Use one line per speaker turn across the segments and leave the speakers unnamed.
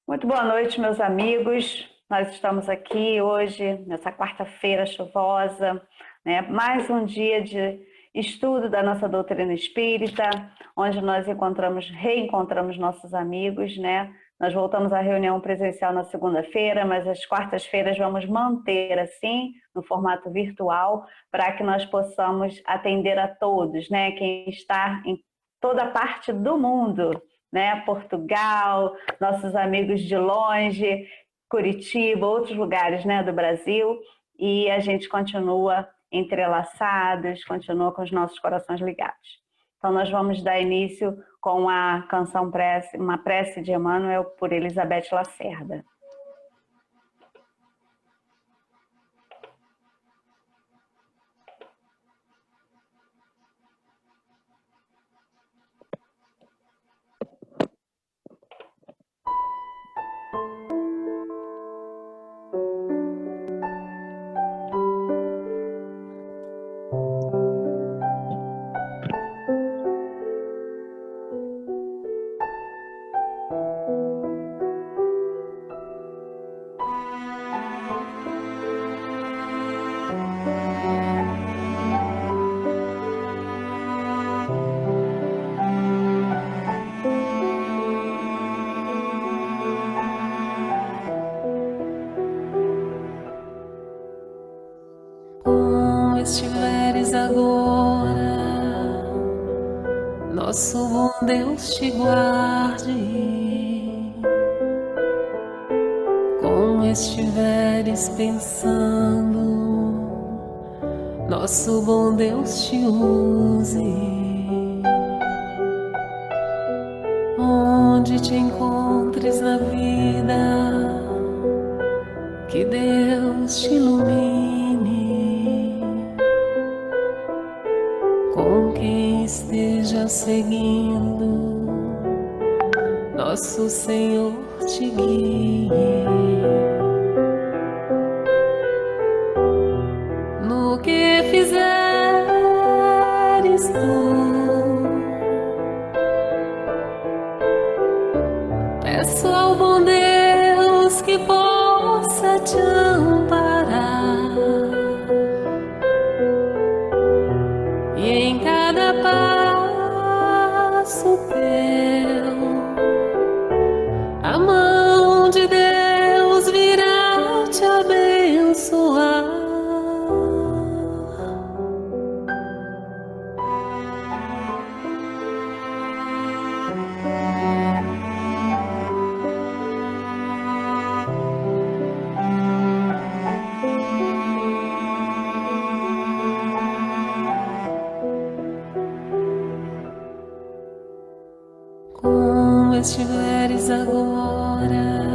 Muito boa noite, meus amigos. Nós estamos aqui hoje, nessa quarta-feira chuvosa, né? Mais um dia de estudo da nossa doutrina espírita, onde nós reencontramos nossos amigos, né? Nós voltamos à reunião presencial na segunda-feira, mas as quartas-feiras vamos manter assim, no formato virtual, para que nós possamos atender a todos, né? Quem está em toda parte do mundo, né? Portugal, nossos amigos de longe, Curitiba, outros lugares, né, do Brasil, e a gente continua entrelaçados, continua com os nossos corações ligados. Então nós vamos dar início com a canção uma prece de Emmanuel por Elizabeth Lacerda.
Estiveres agora, nosso bom Deus te guarde. Como estiveres pensando, nosso bom Deus te use. Onde te encontres na vida, que Deus te ilumine. Com quem esteja seguindo, nosso Senhor te guie. No que fizeres tu, peço ao bom Deus que possa te amparar. E em cada passo teu, a mão de Deus virá te abençoar. Estiveres agora,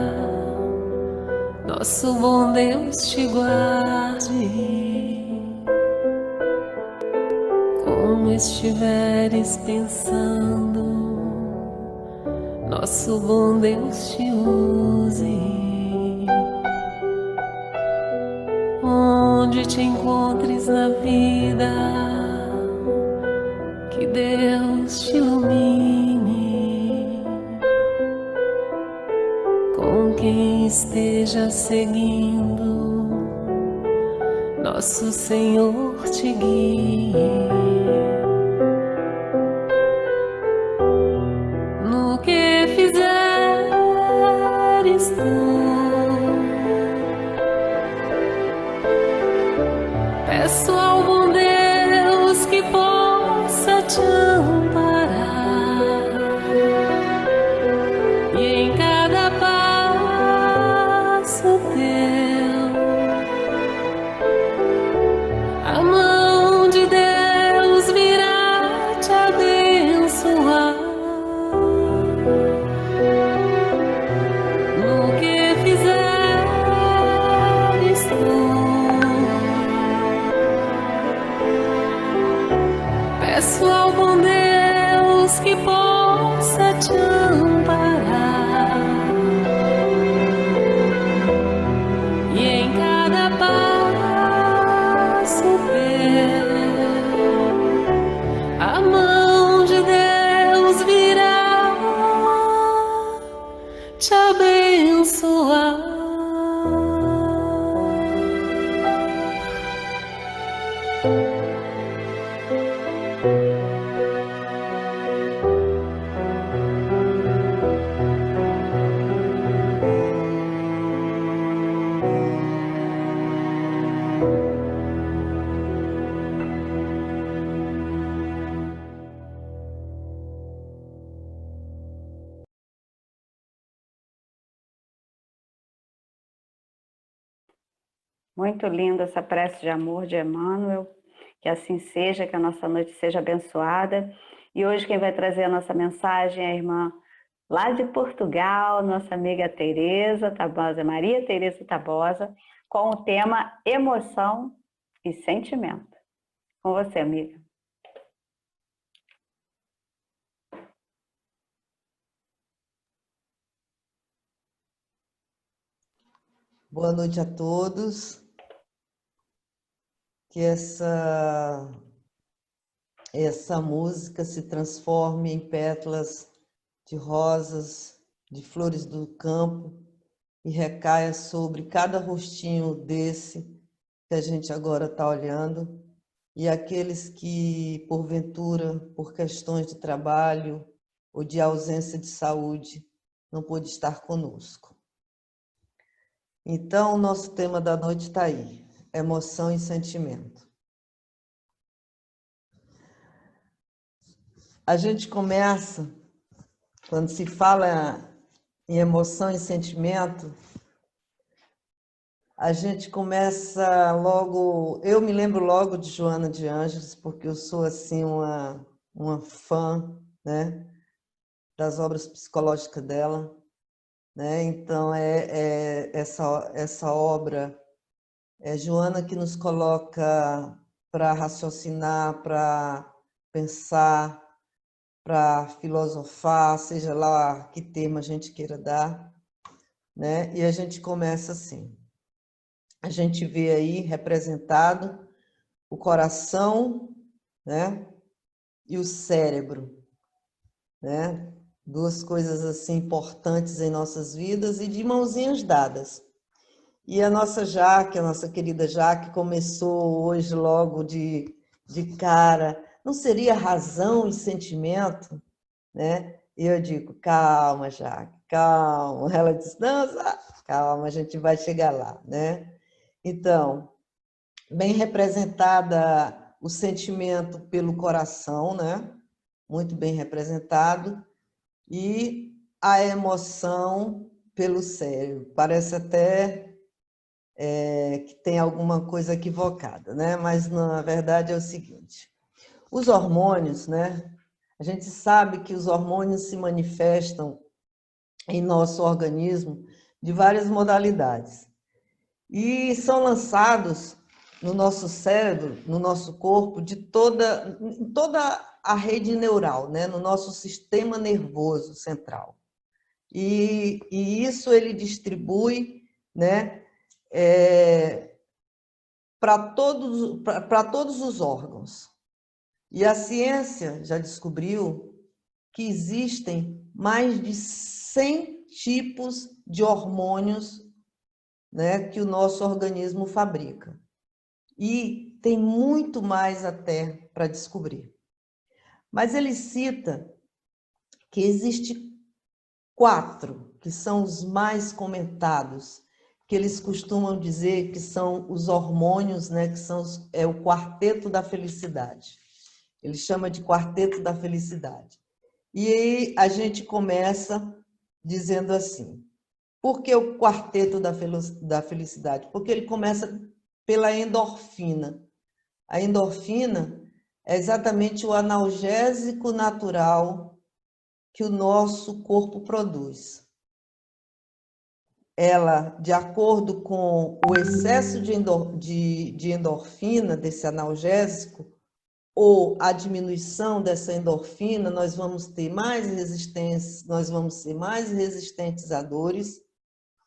nosso bom Deus te guarde. Como estiveres pensando, nosso bom Deus te use. Onde te encontres na vida, que Deus te ilumine. Com quem esteja seguindo, nosso Senhor te guie. No que fizeres tu, peço ao bom Deus que possa te amparar. E em cada passo teu, a mão de Deus virá te abençoar. No que fizeres tu, peço ao bom Deus que possa te amparar. E em cada passo teu, a mão de Deus virá te abençoar.
Muito linda essa prece de amor de Emmanuel. Que assim seja, que a nossa noite seja abençoada. E hoje quem vai trazer a nossa mensagem é a irmã lá de Portugal, nossa amiga Tereza Tabosa, Maria Tereza Tabosa, com o tema emoção e sentimento. Com você, amiga.
Boa noite a todos. Que essa música se transforme em pétalas de rosas, de flores do campo e recaia sobre cada rostinho desse que a gente agora está olhando e aqueles que, porventura, por questões de trabalho ou de ausência de saúde, não pôde estar conosco. Então, o nosso tema da noite está aí, emoção e sentimento. A gente começa, quando se fala em emoção e sentimento, a gente começa logo... Eu me lembro logo de Joana de Ângeles, porque eu sou assim uma fã, né, das obras psicológicas dela, né? Então, essa obra é Joana que nos coloca para raciocinar, para pensar, para filosofar, seja lá que termo a gente queira dar, né? E a gente começa assim. A gente vê aí representado o coração, né? E o cérebro, né? Duas coisas assim importantes em nossas vidas e de mãozinhas dadas. E a nossa Jaque, a nossa querida Jaque, começou hoje logo de cara. Não seria razão e sentimento, né? E eu digo, calma, Jaque, calma. Ela disse, não, calma, a gente vai chegar lá, né? Então, bem representada o sentimento pelo coração, né? Muito bem representado, e a emoção pelo cérebro. Parece até que tem alguma coisa equivocada, né? Mas na verdade é o seguinte: os hormônios, né? A gente sabe que os hormônios se manifestam em nosso organismo de várias modalidades e são lançados no nosso cérebro, no nosso corpo, de toda a rede neural, né? No nosso sistema nervoso central. E isso ele distribui, né? Para todos os órgãos. E a ciência já descobriu que existem mais de 100 tipos de hormônios, né, que o nosso organismo fabrica. E tem muito mais até para descobrir. Mas ele cita que existe 4 que são os mais comentados, que eles costumam dizer que são os hormônios, né, que são o quarteto da felicidade. Ele chama de quarteto da felicidade. E aí a gente começa dizendo assim, por que o quarteto da felicidade? Porque ele começa pela endorfina. A endorfina é exatamente o analgésico natural que o nosso corpo produz. Ela, de acordo com o excesso de endorfina, desse analgésico, ou a diminuição dessa endorfina, nós vamos ter mais resistência, nós vamos ser mais resistentes a dores,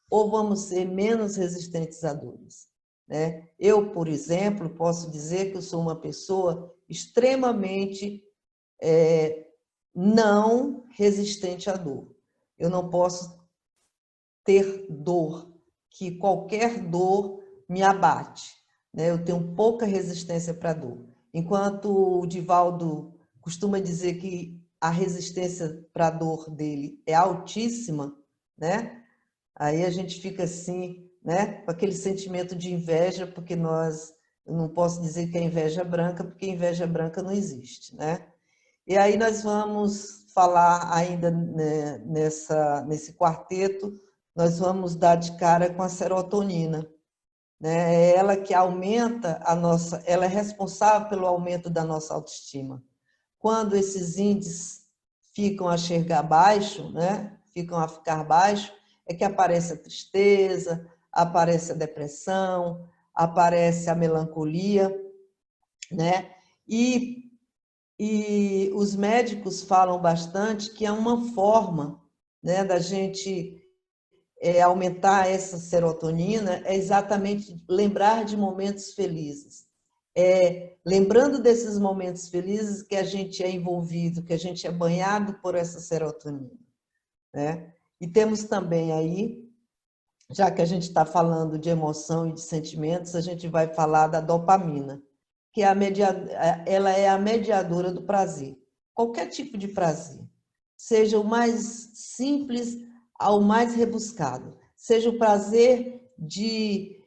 ou vamos ser menos resistentes a dores, né? Eu, por exemplo, posso dizer que eu sou uma pessoa extremamente não resistente à dor. Eu não posso ter dor, que qualquer dor me abate, né? Eu tenho pouca resistência para dor. Enquanto o Divaldo costuma dizer que a resistência para a dor dele é altíssima, né? Aí a gente fica assim, né? Com aquele sentimento de inveja, porque eu não posso dizer que é inveja branca, porque inveja branca não existe, né? E aí nós vamos falar ainda, né, nesse quarteto, nós vamos dar de cara com a serotonina, né? É ela que aumenta ela é responsável pelo aumento da nossa autoestima. Quando esses índices ficam a chegar baixo, né? Ficam a ficar baixo, é que aparece a tristeza, aparece a depressão, aparece a melancolia, né? E os médicos falam bastante que é uma forma, né, da gente aumentar essa serotonina, é exatamente lembrar de momentos felizes. Lembrando desses momentos felizes que a gente é envolvido, que a gente é banhado por essa serotonina, né? E temos também aí, já que a gente está falando de emoção e de sentimentos, a gente vai falar da dopamina, que ela é a mediadora do prazer. Qualquer tipo de prazer, seja o mais simples ao mais rebuscado, seja o prazer de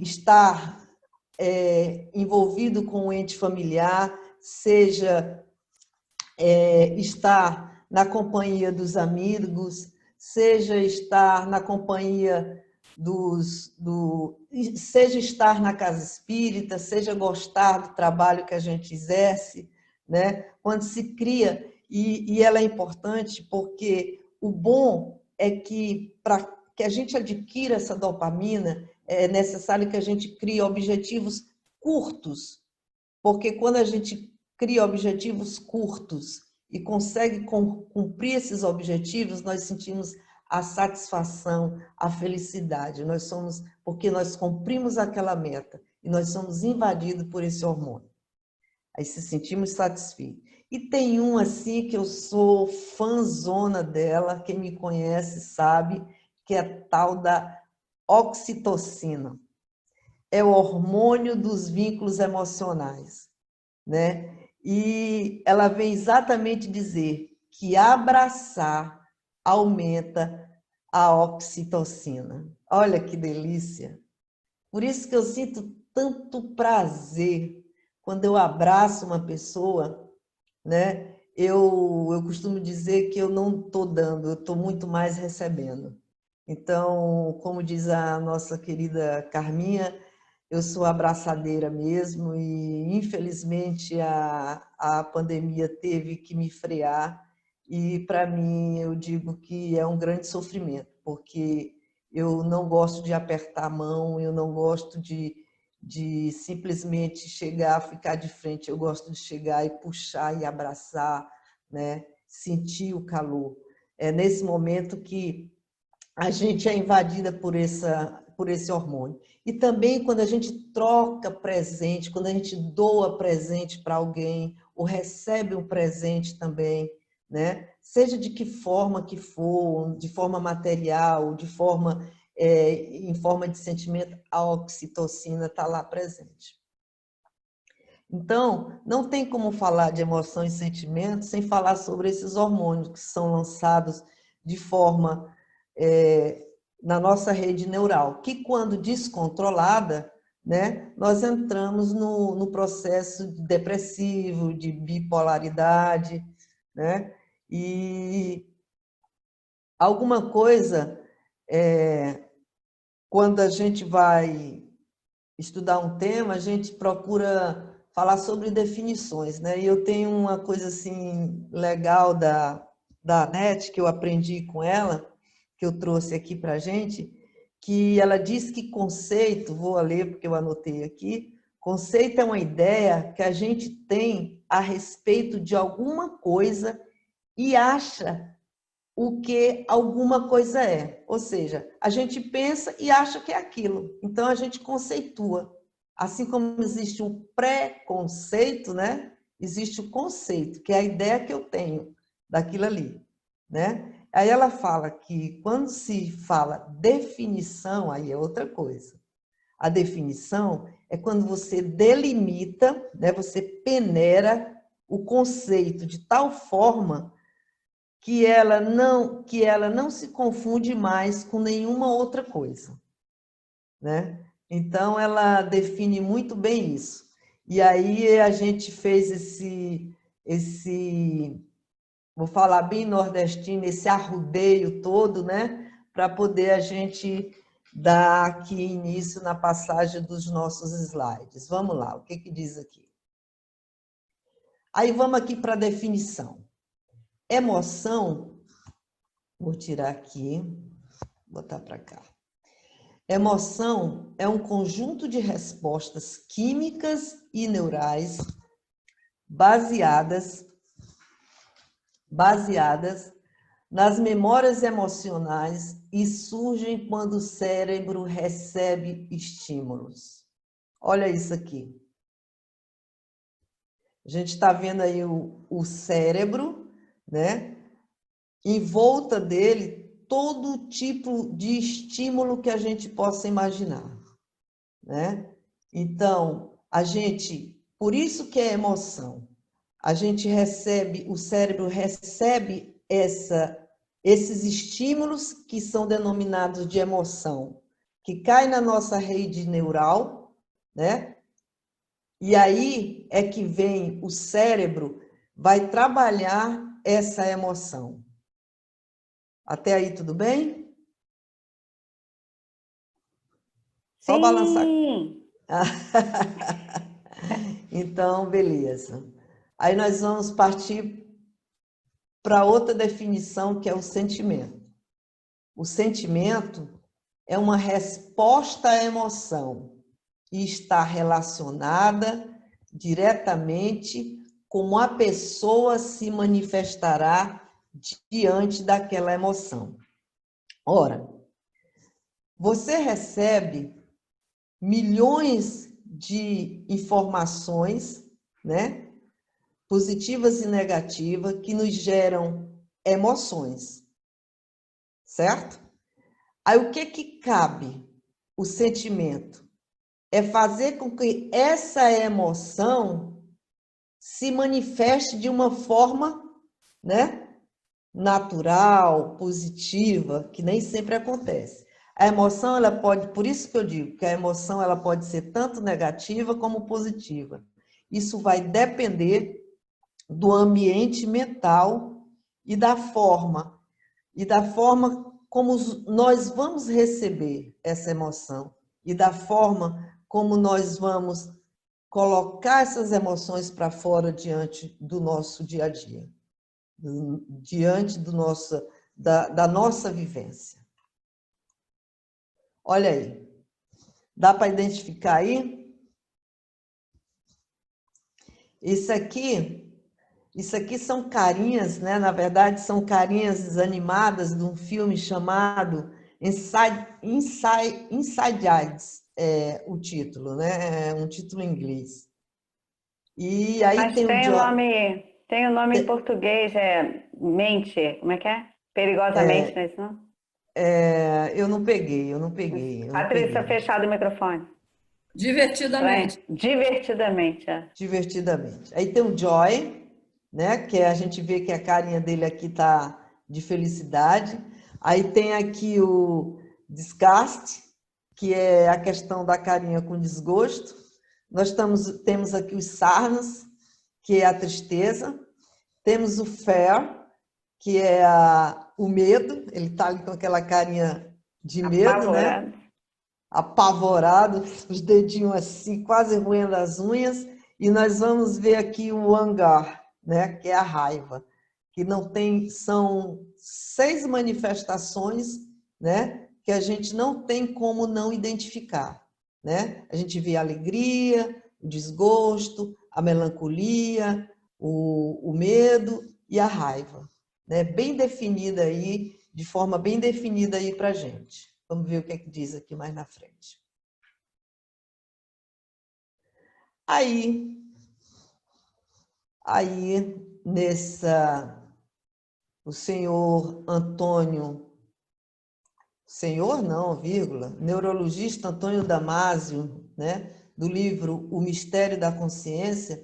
estar envolvido com um ente familiar, seja estar na companhia dos amigos, seja estar na companhia seja estar na casa espírita, seja gostar do trabalho que a gente exerce, né? Quando se cria, e ela é importante porque o bom é que para que a gente adquira essa dopamina, é necessário que a gente crie objetivos curtos, porque quando a gente cria objetivos curtos e consegue cumprir esses objetivos, nós sentimos a satisfação, a felicidade. Porque nós cumprimos aquela meta e nós somos invadidos por esse hormônio. Aí se sentimos satisfeitos. E tem um assim que eu sou fãzona dela, quem me conhece sabe, que é a tal da oxitocina. É o hormônio dos vínculos emocionais, né? E ela vem exatamente dizer que abraçar aumenta a oxitocina. Olha que delícia! Por isso que eu sinto tanto prazer quando eu abraço uma pessoa, né? Eu costumo dizer que eu não estou dando, eu estou muito mais recebendo. Então, como diz a nossa querida Carminha, eu sou abraçadeira mesmo e, infelizmente, a pandemia teve que me frear e, para mim, eu digo que é um grande sofrimento, porque eu não gosto de apertar a mão, eu não gosto de simplesmente chegar, ficar de frente, eu gosto de chegar e puxar e abraçar, né? Sentir o calor. É nesse momento que a gente é invadida por esse hormônio. E também quando a gente troca presente, quando a gente doa presente para alguém, ou recebe um presente também, né? Seja de que forma que for, de forma material, em forma de sentimento, a oxitocina está lá presente. Então, não tem como falar de emoção e sentimento sem falar sobre esses hormônios que são lançados de forma na nossa rede neural, que quando descontrolada, né, nós entramos no processo depressivo, de bipolaridade, né, e alguma coisa, quando a gente vai estudar um tema, a gente procura falar sobre definições, né? E eu tenho uma coisa assim legal da NET que eu aprendi com ela, que eu trouxe aqui para a gente, que ela diz que conceito, vou ler porque eu anotei aqui, conceito é uma ideia que a gente tem a respeito de alguma coisa e acha o que alguma coisa é. Ou seja, a gente pensa e acha que é aquilo. Então, a gente conceitua. Assim como existe o preconceito, né? Existe o conceito, que é a ideia que eu tenho daquilo ali, né? Aí ela fala que quando se fala definição, aí é outra coisa. A definição é quando você delimita, né? Você peneira o conceito de tal forma que ela não se confunde mais com nenhuma outra coisa, né? Então, ela define muito bem isso. E aí a gente fez vou falar bem nordestino, esse arrudeio todo, né? Para poder a gente dar aqui início na passagem dos nossos slides. Vamos lá, o que que diz aqui? Aí vamos aqui para a definição. Emoção, vou tirar aqui, botar para cá. Emoção é um conjunto de respostas químicas e neurais baseadas nas memórias emocionais e surgem quando o cérebro recebe estímulos. Olha isso aqui. A gente está vendo aí o cérebro, né? Em volta dele, todo tipo de estímulo que a gente possa imaginar, né? Então, por isso que é emoção. A gente recebe, o cérebro recebe esses estímulos que são denominados de emoção, que cai na nossa rede neural, né? E aí é que vem o cérebro, vai trabalhar essa emoção. Até aí tudo bem? Só balançar.
Sim!
Então, beleza. Aí nós vamos partir para outra definição, que é o sentimento. O sentimento é uma resposta à emoção e está relacionada diretamente como a pessoa se manifestará diante daquela emoção. Ora, você recebe milhões de informações, né, positivas e negativas, que nos geram emoções, certo? Aí o que cabe? O sentimento é fazer com que essa emoção se manifeste de uma forma, né, natural, positiva, que nem sempre acontece. A emoção, ela pode, por isso que eu digo que a emoção ela pode ser tanto negativa como positiva. Isso vai depender do ambiente mental e da forma como nós vamos receber essa emoção e da forma como nós vamos colocar essas emoções para fora diante do nosso dia a dia, diante da nossa vivência. Olha aí, dá para identificar aí? Isso aqui são carinhas, né? Na verdade, são carinhas animadas de um filme chamado Inside Eyes, o título, né? É um título em inglês. E aí
Mas
tem
tem o nome em português, mente, como é que é? Perigosamente, não é isso não?
Eu não peguei.
Patrícia, fechado o microfone.
Divertidamente.
Divertidamente, é.
Divertidamente. Aí tem o Joy, né? Que a gente vê que a carinha dele aqui tá de felicidade. Aí tem aqui o Disgust, que é a questão da carinha com desgosto. Temos aqui os Sarnas, que é a tristeza. Temos o Fear, que é o medo. Ele tá ali com aquela carinha de medo, né? Apavorado, os dedinhos assim, quase roendo as unhas, e nós vamos ver aqui o hangar, né, que é a raiva, que não tem, são 6 manifestações, né, que a gente não tem como não identificar, né? A gente vê a alegria, o desgosto, a melancolia, o medo e a raiva, né? Bem definida aí, de forma bem definida aí para a gente. Vamos ver o que é que diz aqui mais na frente. Aí o senhor Antônio, senhor não, vírgula, neurologista Antônio Damasio, né, do livro O Mistério da Consciência,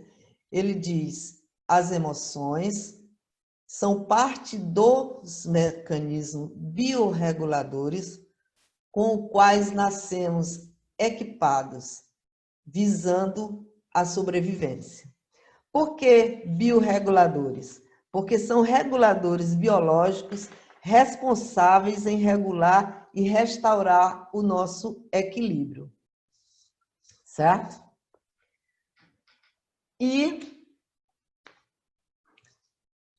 ele diz: as emoções são parte dos mecanismos biorreguladores com os quais nascemos equipados, visando a sobrevivência. Por que biorreguladores? Porque são reguladores biológicos responsáveis em regular e restaurar o nosso equilíbrio. Certo? E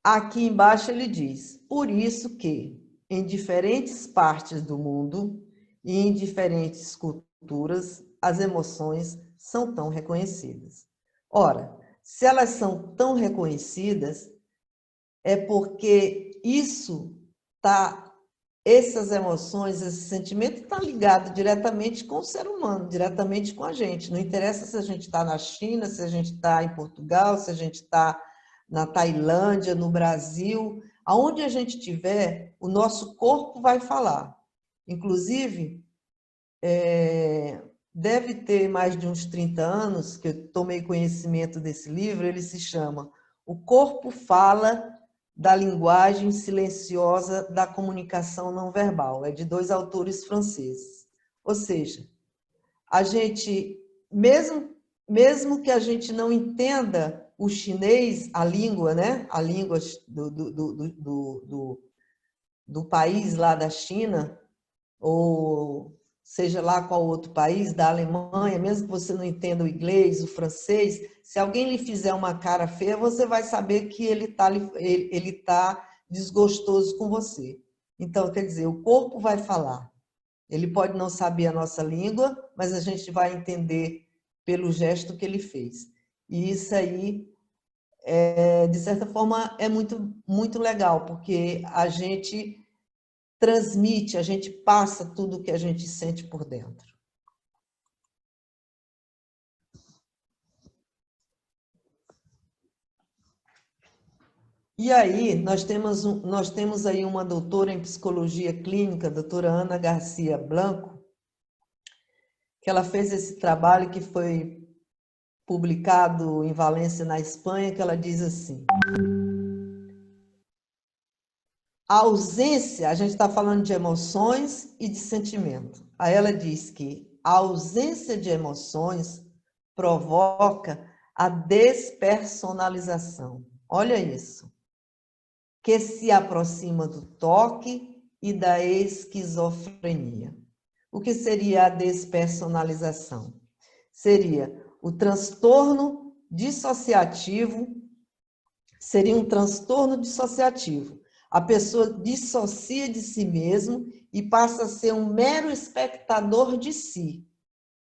aqui embaixo ele diz: por isso que em diferentes partes do mundo e em diferentes culturas, as emoções são tão reconhecidas. Ora, se elas são tão reconhecidas, é porque essas emoções, esse sentimento está ligado diretamente com o ser humano, diretamente com a gente. Não interessa se a gente está na China, se a gente está em Portugal, se a gente está na Tailândia, no Brasil, aonde a gente estiver, o nosso corpo vai falar. Inclusive, deve ter mais de uns 30 anos que eu tomei conhecimento desse livro, ele se chama O Corpo Fala, da Linguagem Silenciosa da Comunicação Não Verbal. É de 2 autores franceses. Ou seja, a gente, mesmo que a gente não entenda o chinês, a língua, né? A língua do país lá da China, ou seja lá qual outro país, da Alemanha, mesmo que você não entenda o inglês, o francês, se alguém lhe fizer uma cara feia, você vai saber que ele tá desgostoso com você. Então, quer dizer, o corpo vai falar. Ele pode não saber a nossa língua, mas a gente vai entender pelo gesto que ele fez. E isso aí, de certa forma, é muito, muito legal, porque a gente transmite, a gente passa tudo o que a gente sente por dentro. E aí, nós temos aí uma doutora em psicologia clínica, a doutora Ana Garcia Blanco, que ela fez esse trabalho que foi publicado em Valência, na Espanha, que ela diz assim: a ausência, a gente está falando de emoções e de sentimento. Aí ela diz que a ausência de emoções provoca a despersonalização. Olha isso. Que se aproxima do toque e da esquizofrenia. O que seria a despersonalização? Seria o transtorno dissociativo, seria um transtorno dissociativo. A pessoa dissocia de si mesmo e passa a ser um mero espectador de si,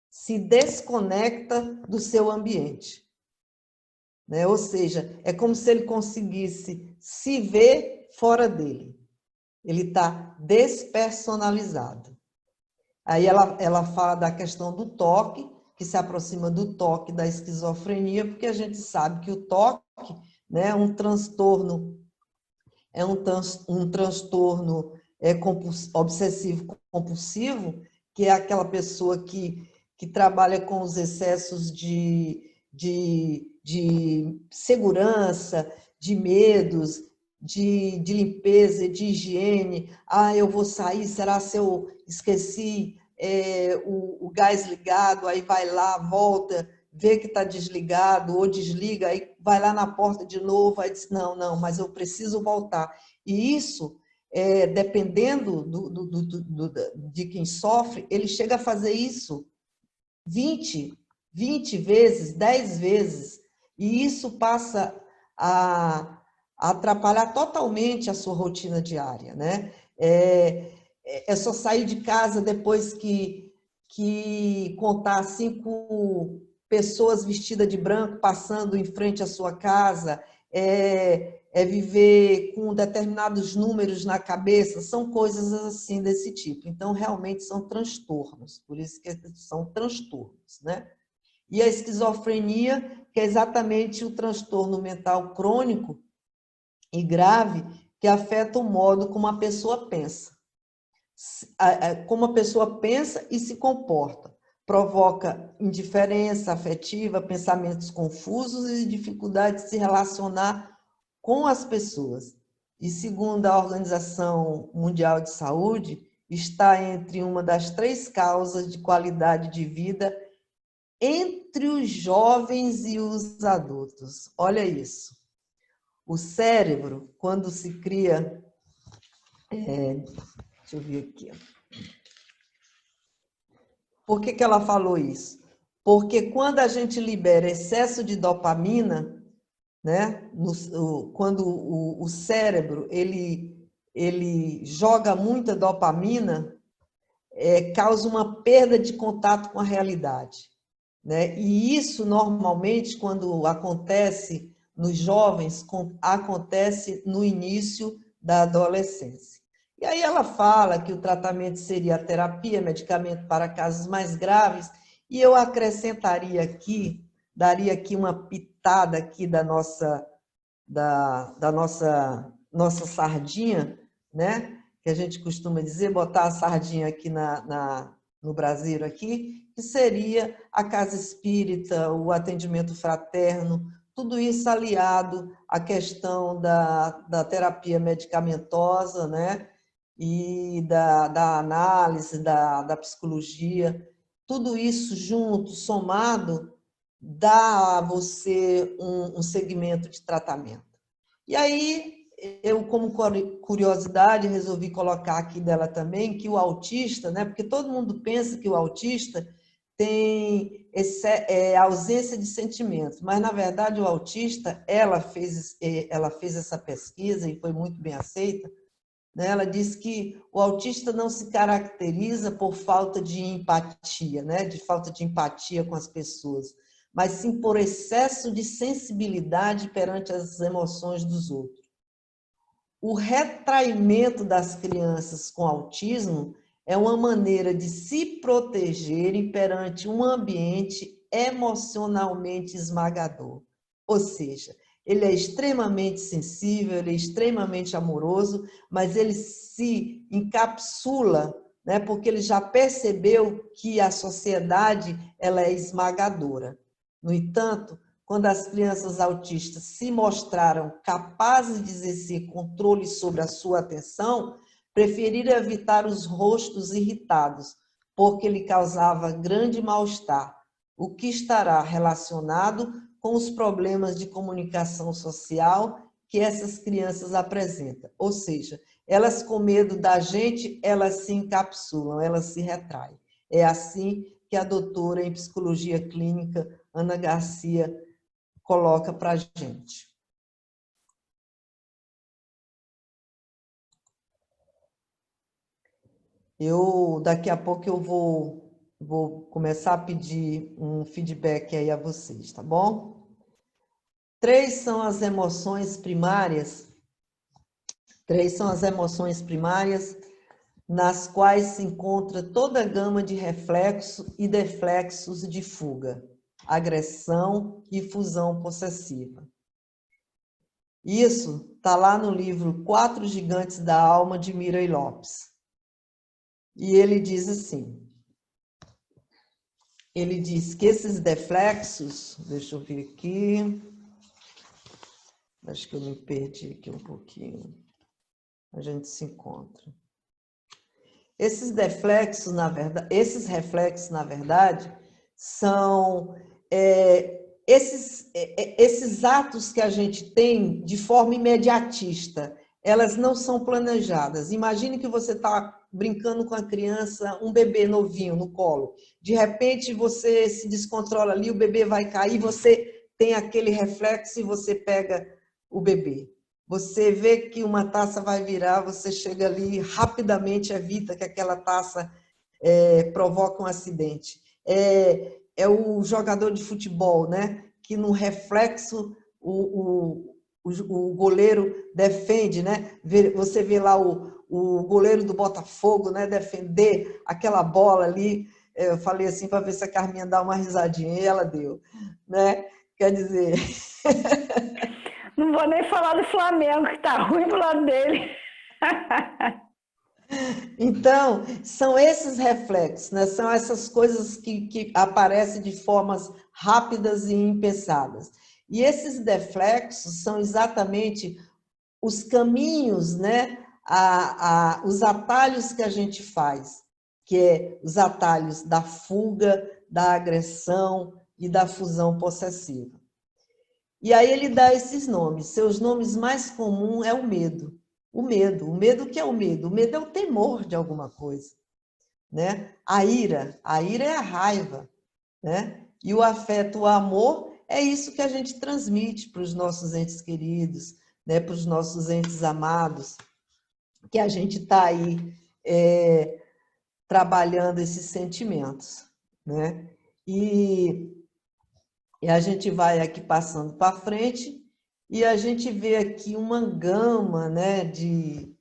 se desconecta do seu ambiente. Né? Ou seja, é como se ele conseguisse se ver fora dele. Ele está despersonalizado. Aí ela fala da questão do toque, que se aproxima do toque da esquizofrenia, porque a gente sabe que o toque, né, é um transtorno obsessivo-compulsivo, que é aquela pessoa que trabalha com os excessos de segurança, de medos, de limpeza, de higiene. Eu vou sair, será se eu esqueci o gás ligado? Aí vai lá, volta, vê que está desligado, ou desliga, aí vai lá na porta de novo, aí diz, não, mas eu preciso voltar. E isso, dependendo de quem sofre, ele chega a fazer isso 20 vezes, 10 vezes, e isso passa a atrapalhar totalmente a sua rotina diária, né? É só sair de casa depois que contar 5 pessoas vestidas de branco passando em frente à sua casa, viver com determinados números na cabeça, são coisas assim desse tipo. Então, realmente são transtornos, por isso que são transtornos, né? E a esquizofrenia, que é exatamente o transtorno mental crônico e grave que afeta o modo como a pessoa pensa. Como a pessoa pensa e se comporta. Provoca indiferença afetiva, pensamentos confusos e dificuldade de se relacionar com as pessoas. E segundo a Organização Mundial de Saúde, está entre uma das 3 causas de qualidade de vida entre os jovens e os adultos. Olha isso. O cérebro, quando se cria Deixa eu ver aqui. Por que ela falou isso? Porque quando a gente libera excesso de dopamina, né, quando o cérebro ele joga muita dopamina, causa uma perda de contato com a realidade, né? E isso, normalmente, quando acontece nos jovens, acontece no início da adolescência. E aí ela fala que o tratamento seria a terapia, medicamento para casos mais graves, e eu acrescentaria aqui, daria aqui uma pitada aqui da nossa nossa sardinha, né? Que a gente costuma dizer, botar a sardinha aqui no Brasil, aqui, que seria a casa espírita, o atendimento fraterno, tudo isso aliado à questão da terapia medicamentosa, né? E da análise, da psicologia, tudo isso junto, somado, dá a você um segmento de tratamento. E aí, eu, como curiosidade, resolvi colocar aqui dela também que o autista, né, porque todo mundo pensa que o autista tem ausência de sentimentos, mas, na verdade, o autista, ela fez essa pesquisa e foi muito bem aceita, né? Ela diz que o autista não se caracteriza por falta de empatia, né, de falta de empatia com as pessoas, mas sim por excesso de sensibilidade perante as emoções dos outros. O retraimento das crianças com autismo é uma maneira de se protegerem perante um ambiente emocionalmente esmagador. Ou seja, ele é extremamente sensível, ele é extremamente amoroso, mas ele se encapsula, né, porque ele já percebeu que a sociedade ela é esmagadora. No entanto, quando as crianças autistas se mostraram capazes de exercer controle sobre a sua atenção, preferiram evitar os rostos irritados, porque lhe causava grande mal-estar, o que estará relacionado com os problemas de comunicação social que essas crianças apresentam. Ou seja, elas com medo da gente, elas se encapsulam, elas se retraem. É assim que a doutora em psicologia clínica, Ana Garcia, coloca para a gente. Daqui a pouco eu vou começar a pedir um feedback aí a vocês, tá bom? 3 são as emoções primárias. 3 são as emoções primárias nas quais se encontra toda a gama de reflexos e deflexos de fuga, agressão e fusão possessiva. Isso está lá no livro 4 Gigantes da Alma, de Miray Lopes. E ele diz assim, ele diz que esses deflexos, deixa eu ver aqui, acho que eu me perdi aqui um pouquinho, a gente se encontra. Esses reflexos, na verdade, são esses atos que a gente tem de forma imediatista, elas não são planejadas. Imagine que você está brincando com a criança, um bebê novinho no colo. De repente, você se descontrola ali, o bebê vai cair, você tem aquele reflexo e você pega o bebê. Você vê que uma taça vai virar, você chega ali rapidamente, evita que aquela taça provoque um acidente. É o jogador de futebol, né? Que no reflexo o goleiro defende, né? Você vê lá o goleiro do Botafogo, né? Defender aquela bola ali. Eu falei assim para ver se a Carminha dá uma risadinha, e ela deu, né? Quer dizer...
Não vou nem falar do Flamengo, que está ruim do lado dele.
Então, são esses reflexos, né? São essas coisas que aparecem de formas rápidas e impensadas. E esses reflexos são exatamente os caminhos, né? Os atalhos que a gente faz, que é os atalhos da fuga, da agressão e da fusão possessiva. E aí ele dá esses nomes. Seus nomes mais comuns é o medo. O medo. O medo, o que é o medo? O medo é o temor de alguma coisa, né? A ira é a raiva, né? E o afeto, o amor, é isso que a gente transmite para os nossos entes queridos, né? Para os nossos entes amados, que a gente está aí trabalhando esses sentimentos, né? E a gente vai aqui passando para frente e a gente vê aqui uma gama, né, de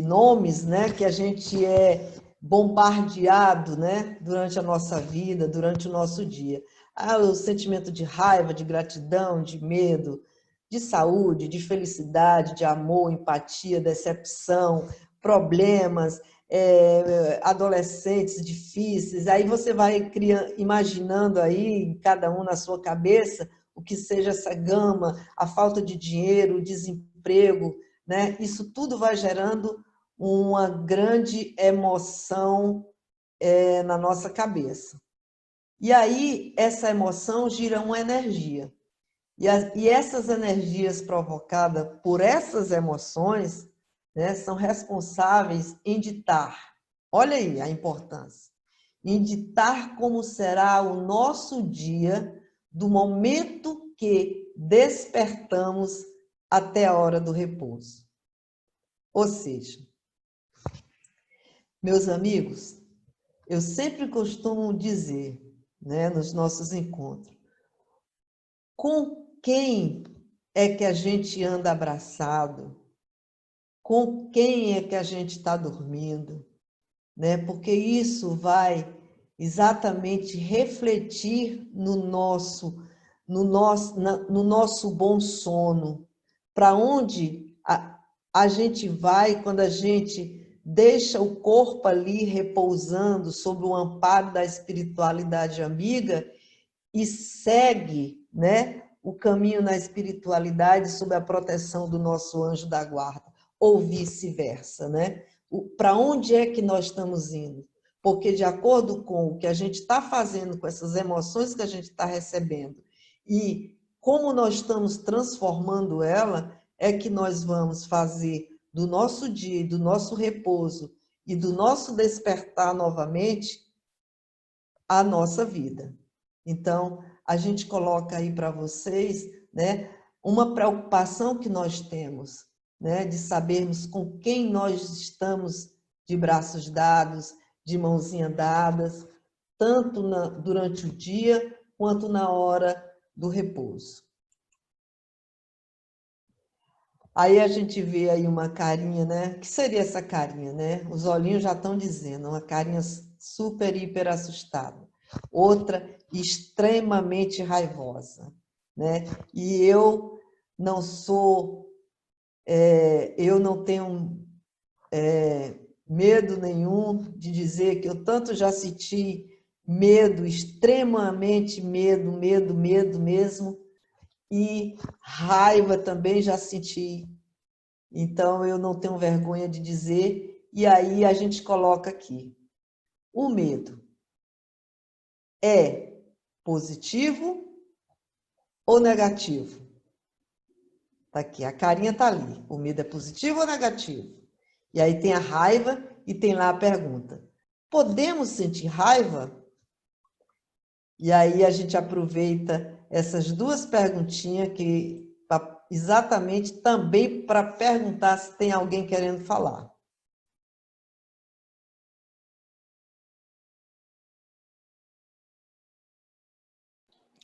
nomes, né, que a gente é bombardeado, né, durante a nossa vida, durante o nosso dia. O sentimento de raiva, de gratidão, de medo, de saúde, de felicidade, de amor, empatia, decepção, problemas, adolescentes difíceis. Aí você vai imaginando aí, cada um na sua cabeça, o que seja essa gama, a falta de dinheiro, o desemprego, né? Isso tudo vai gerando uma grande emoção na nossa cabeça. E aí, essa emoção gira uma energia. E essas energias provocadas por essas emoções, né, são responsáveis em ditar, olha aí a importância, em ditar como será o nosso dia do momento que despertamos até a hora do repouso. Ou seja, meus amigos, eu sempre costumo dizer, né, nos nossos encontros, com quem é que a gente anda abraçado? Com quem é que a gente está dormindo? Né? Porque isso vai exatamente refletir no nosso bom sono. Para onde a gente vai quando a gente deixa o corpo ali repousando sob o amparo da espiritualidade amiga e segue, né, o caminho na espiritualidade sob a proteção do nosso anjo da guarda, ou vice-versa, né? Para onde é que nós estamos indo? Porque de acordo com o que a gente está fazendo com essas emoções que a gente está recebendo e como nós estamos transformando ela, é que nós vamos fazer do nosso dia, do nosso repouso e do nosso despertar novamente a nossa vida. Então, a gente coloca aí para vocês, né, uma preocupação que nós temos, né, de sabermos com quem nós estamos de braços dados, de mãozinha dadas, tanto durante o dia quanto na hora do repouso. Aí a gente vê aí uma carinha, né? O que seria essa carinha, né? Os olhinhos já estão dizendo, uma carinha super, hiper assustada. Outra extremamente raivosa, né? E eu não tenho medo nenhum de dizer que eu tanto já senti medo, extremamente medo mesmo, e raiva também já senti. Então, eu não tenho vergonha de dizer, e aí a gente coloca aqui. O medo é positivo ou negativo? Tá aqui, a carinha tá ali. O medo é positivo ou negativo? E aí tem a raiva e tem lá a pergunta. Podemos sentir raiva? E aí a gente aproveita essas duas perguntinhas que exatamente também para perguntar se tem alguém querendo falar.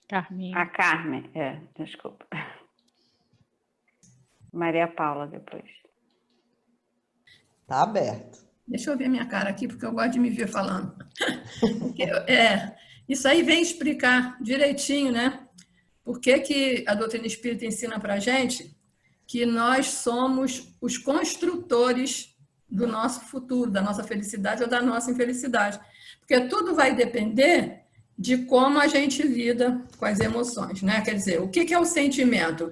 Carmen. A Carmen, desculpa. Maria Paula depois.
Tá aberto.
Deixa eu ver minha cara aqui, porque eu gosto de me ver falando. Porque, isso aí vem explicar direitinho, né? Por que a doutrina espírita ensina para a gente que nós somos os construtores do nosso futuro, da nossa felicidade ou da nossa infelicidade. Porque tudo vai depender de como a gente lida com as emoções, né? Quer dizer, o que é o sentimento?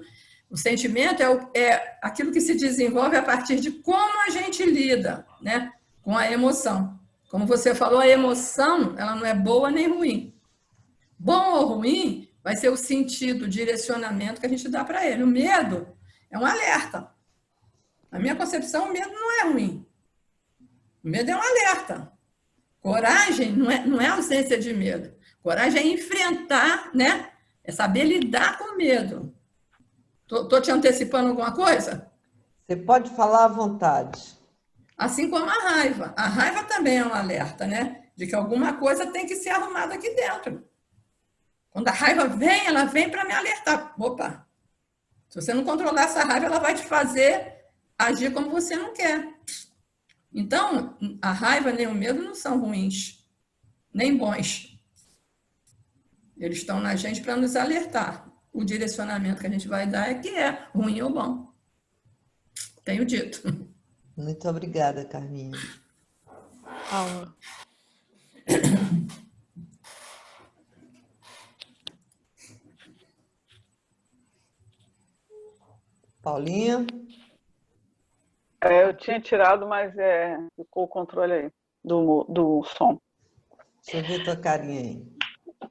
O sentimento é aquilo que se desenvolve a partir de como a gente lida, né, com a emoção. Como você falou, a emoção ela não é boa nem ruim. Bom ou ruim vai ser o sentido, o direcionamento que a gente dá para ele. O medo é um alerta. Na minha concepção, o medo não é ruim. O medo é um alerta. Coragem não é ausência de medo. Coragem é enfrentar, né? É saber lidar com o medo. Estou te antecipando alguma coisa?
Você pode falar à vontade.
Assim como a raiva. A raiva também é um alerta, né? De que alguma coisa tem que ser arrumada aqui dentro. Quando a raiva vem, ela vem para me alertar. Opa, se você não controlar essa raiva, ela vai te fazer agir como você não quer. Então, a raiva nem o medo não são ruins, nem bons. Eles estão na gente para nos alertar. O direcionamento que a gente vai dar é que é ruim ou bom. Tenho dito.
Muito obrigada, Carminha.
Paula.
Paulinha?
Eu tinha tirado, mas ficou o controle aí do som.
Deixa eu ver tua carinha aí.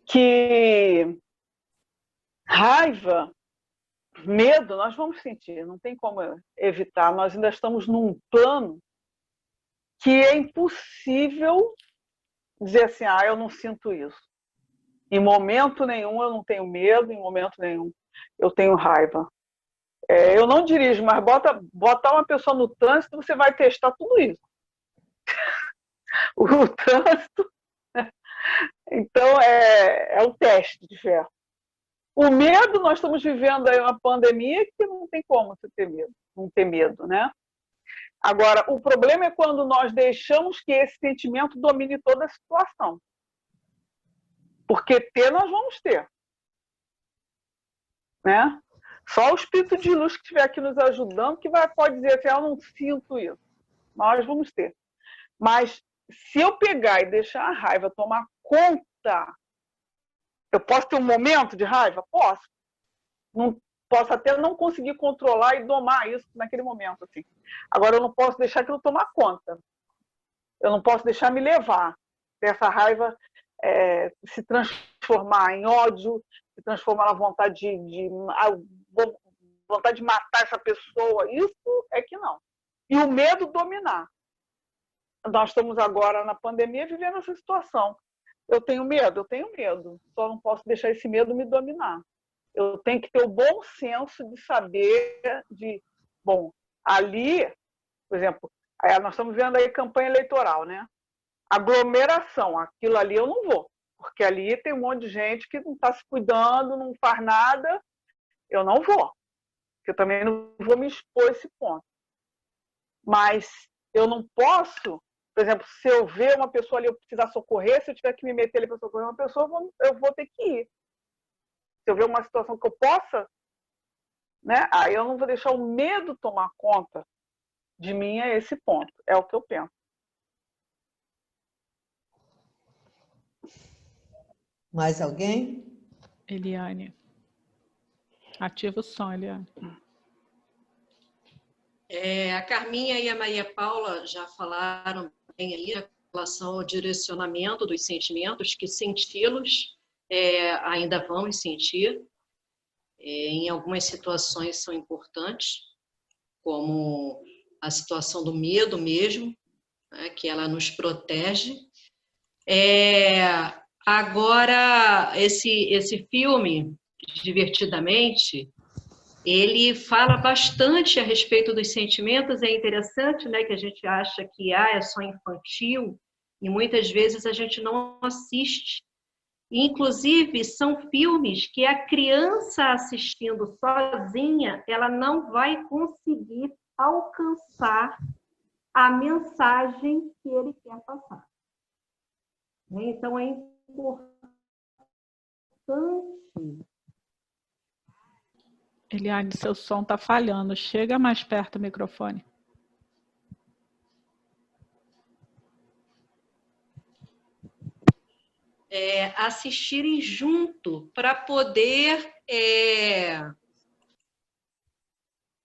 Que raiva, medo, nós vamos sentir, não tem como evitar. Nós ainda estamos num plano que é impossível dizer assim, eu não sinto isso. Em momento nenhum eu não tenho medo, em momento nenhum eu tenho raiva. Eu não dirijo, mas botar uma pessoa no trânsito, você vai testar tudo isso. O trânsito, então, é um teste de ferro. O medo, nós estamos vivendo aí uma pandemia que não tem como você ter medo, não ter medo, né? Agora, o problema é quando nós deixamos que esse sentimento domine toda a situação. Porque ter, nós vamos ter. Né? Só o espírito de luz que estiver aqui nos ajudando que pode dizer assim, eu não sinto isso. Nós vamos ter. Mas se eu pegar e deixar a raiva tomar conta, eu posso ter um momento de raiva? Posso. Não, posso até não conseguir controlar e domar isso naquele momento. Assim. Agora, eu não posso deixar aquilo tomar conta. Eu não posso deixar me levar. Essa raiva se transformar em ódio, se transformar na vontade vontade de matar essa pessoa. Isso é que não. E o medo dominar. Nós estamos agora na pandemia vivendo essa situação. Eu tenho medo, só não posso deixar esse medo me dominar. Eu tenho que ter o bom senso de saber ali, por exemplo, nós estamos vendo aí campanha eleitoral, né? Aglomeração, aquilo ali eu não vou, porque ali tem um monte de gente que não está se cuidando, não faz nada, eu não vou, porque eu também não vou me expor a esse ponto. Mas eu não posso, por exemplo, se eu ver uma pessoa ali, eu precisar socorrer, se eu tiver que me meter ali para socorrer uma pessoa, eu vou ter que ir. Se eu ver uma situação que eu possa, né, aí eu não vou deixar o medo tomar conta de mim a esse ponto. É o que eu penso.
Mais alguém?
Eliane. Ativa o som, Eliane.
A Carminha e a Maria Paula já falaram bem aí em relação ao direcionamento dos sentimentos, que senti-los ainda vamos sentir. Em algumas situações são importantes, como a situação do medo mesmo, né, que ela nos protege. Agora, esse filme, Divertidamente, ele fala bastante a respeito dos sentimentos. É interessante, né, que a gente acha que é só infantil, e muitas vezes a gente não assiste. Inclusive, são filmes que a criança assistindo sozinha, ela não vai conseguir alcançar a mensagem que ele quer passar. Então, é importante.
Eliane, seu som está falhando. Chega mais perto do microfone.
Assistirem junto para poder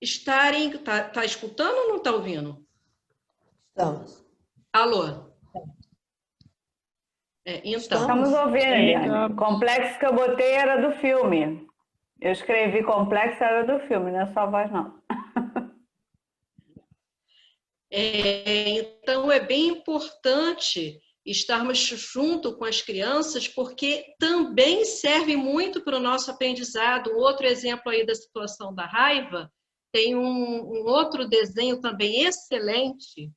estarem... Tá escutando ou não está ouvindo?
Estamos.
Alô? Então,
Estamos ouvindo, Eliane.
Estamos.
Complexo que eu botei era do filme. Eu escrevi complexo, era do filme, não é só a voz, não.
então é bem importante estarmos junto com as crianças, porque também serve muito para o nosso aprendizado. Outro exemplo aí da situação da raiva, tem um outro desenho também excelente,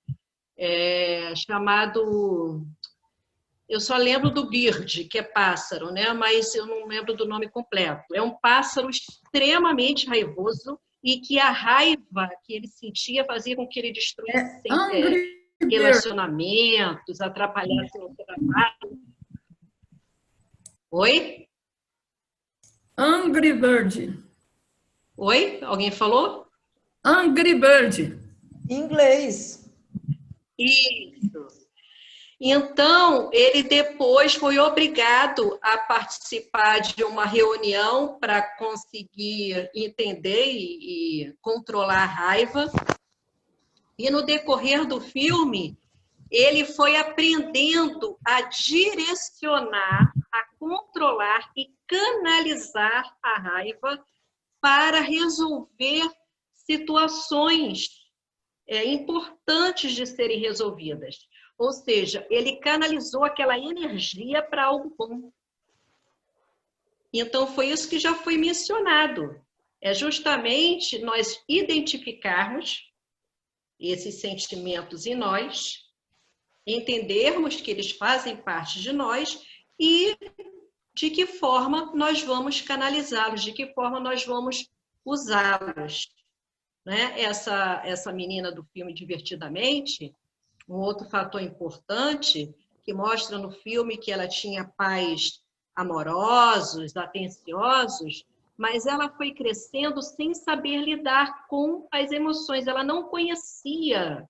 chamado... Eu só lembro do Bird, que é pássaro, né? Mas eu não lembro do nome completo. É um pássaro extremamente raivoso e que a raiva que ele sentia fazia com que ele destruísse
Angry Bird.
relacionamentos, atrapalhasse o trabalho. Oi?
Angry Bird.
Oi? Alguém falou?
Angry Bird.
Inglês.
Isso. Então, ele depois foi obrigado a participar de uma reunião para conseguir entender e controlar a raiva. E no decorrer do filme, ele foi aprendendo a direcionar, a controlar e canalizar a raiva para resolver situações importantes de serem resolvidas. Ou seja, ele canalizou aquela energia para algo bom. Então, foi isso que já foi mencionado. É justamente nós identificarmos esses sentimentos em nós, entendermos que eles fazem parte de nós e de que forma nós vamos canalizá-los, de que forma nós vamos usá-los. Né? Essa menina do filme Divertidamente, um outro fator importante que mostra no filme que ela tinha pais amorosos, atenciosos, mas ela foi crescendo sem saber lidar com as emoções. Ela não conhecia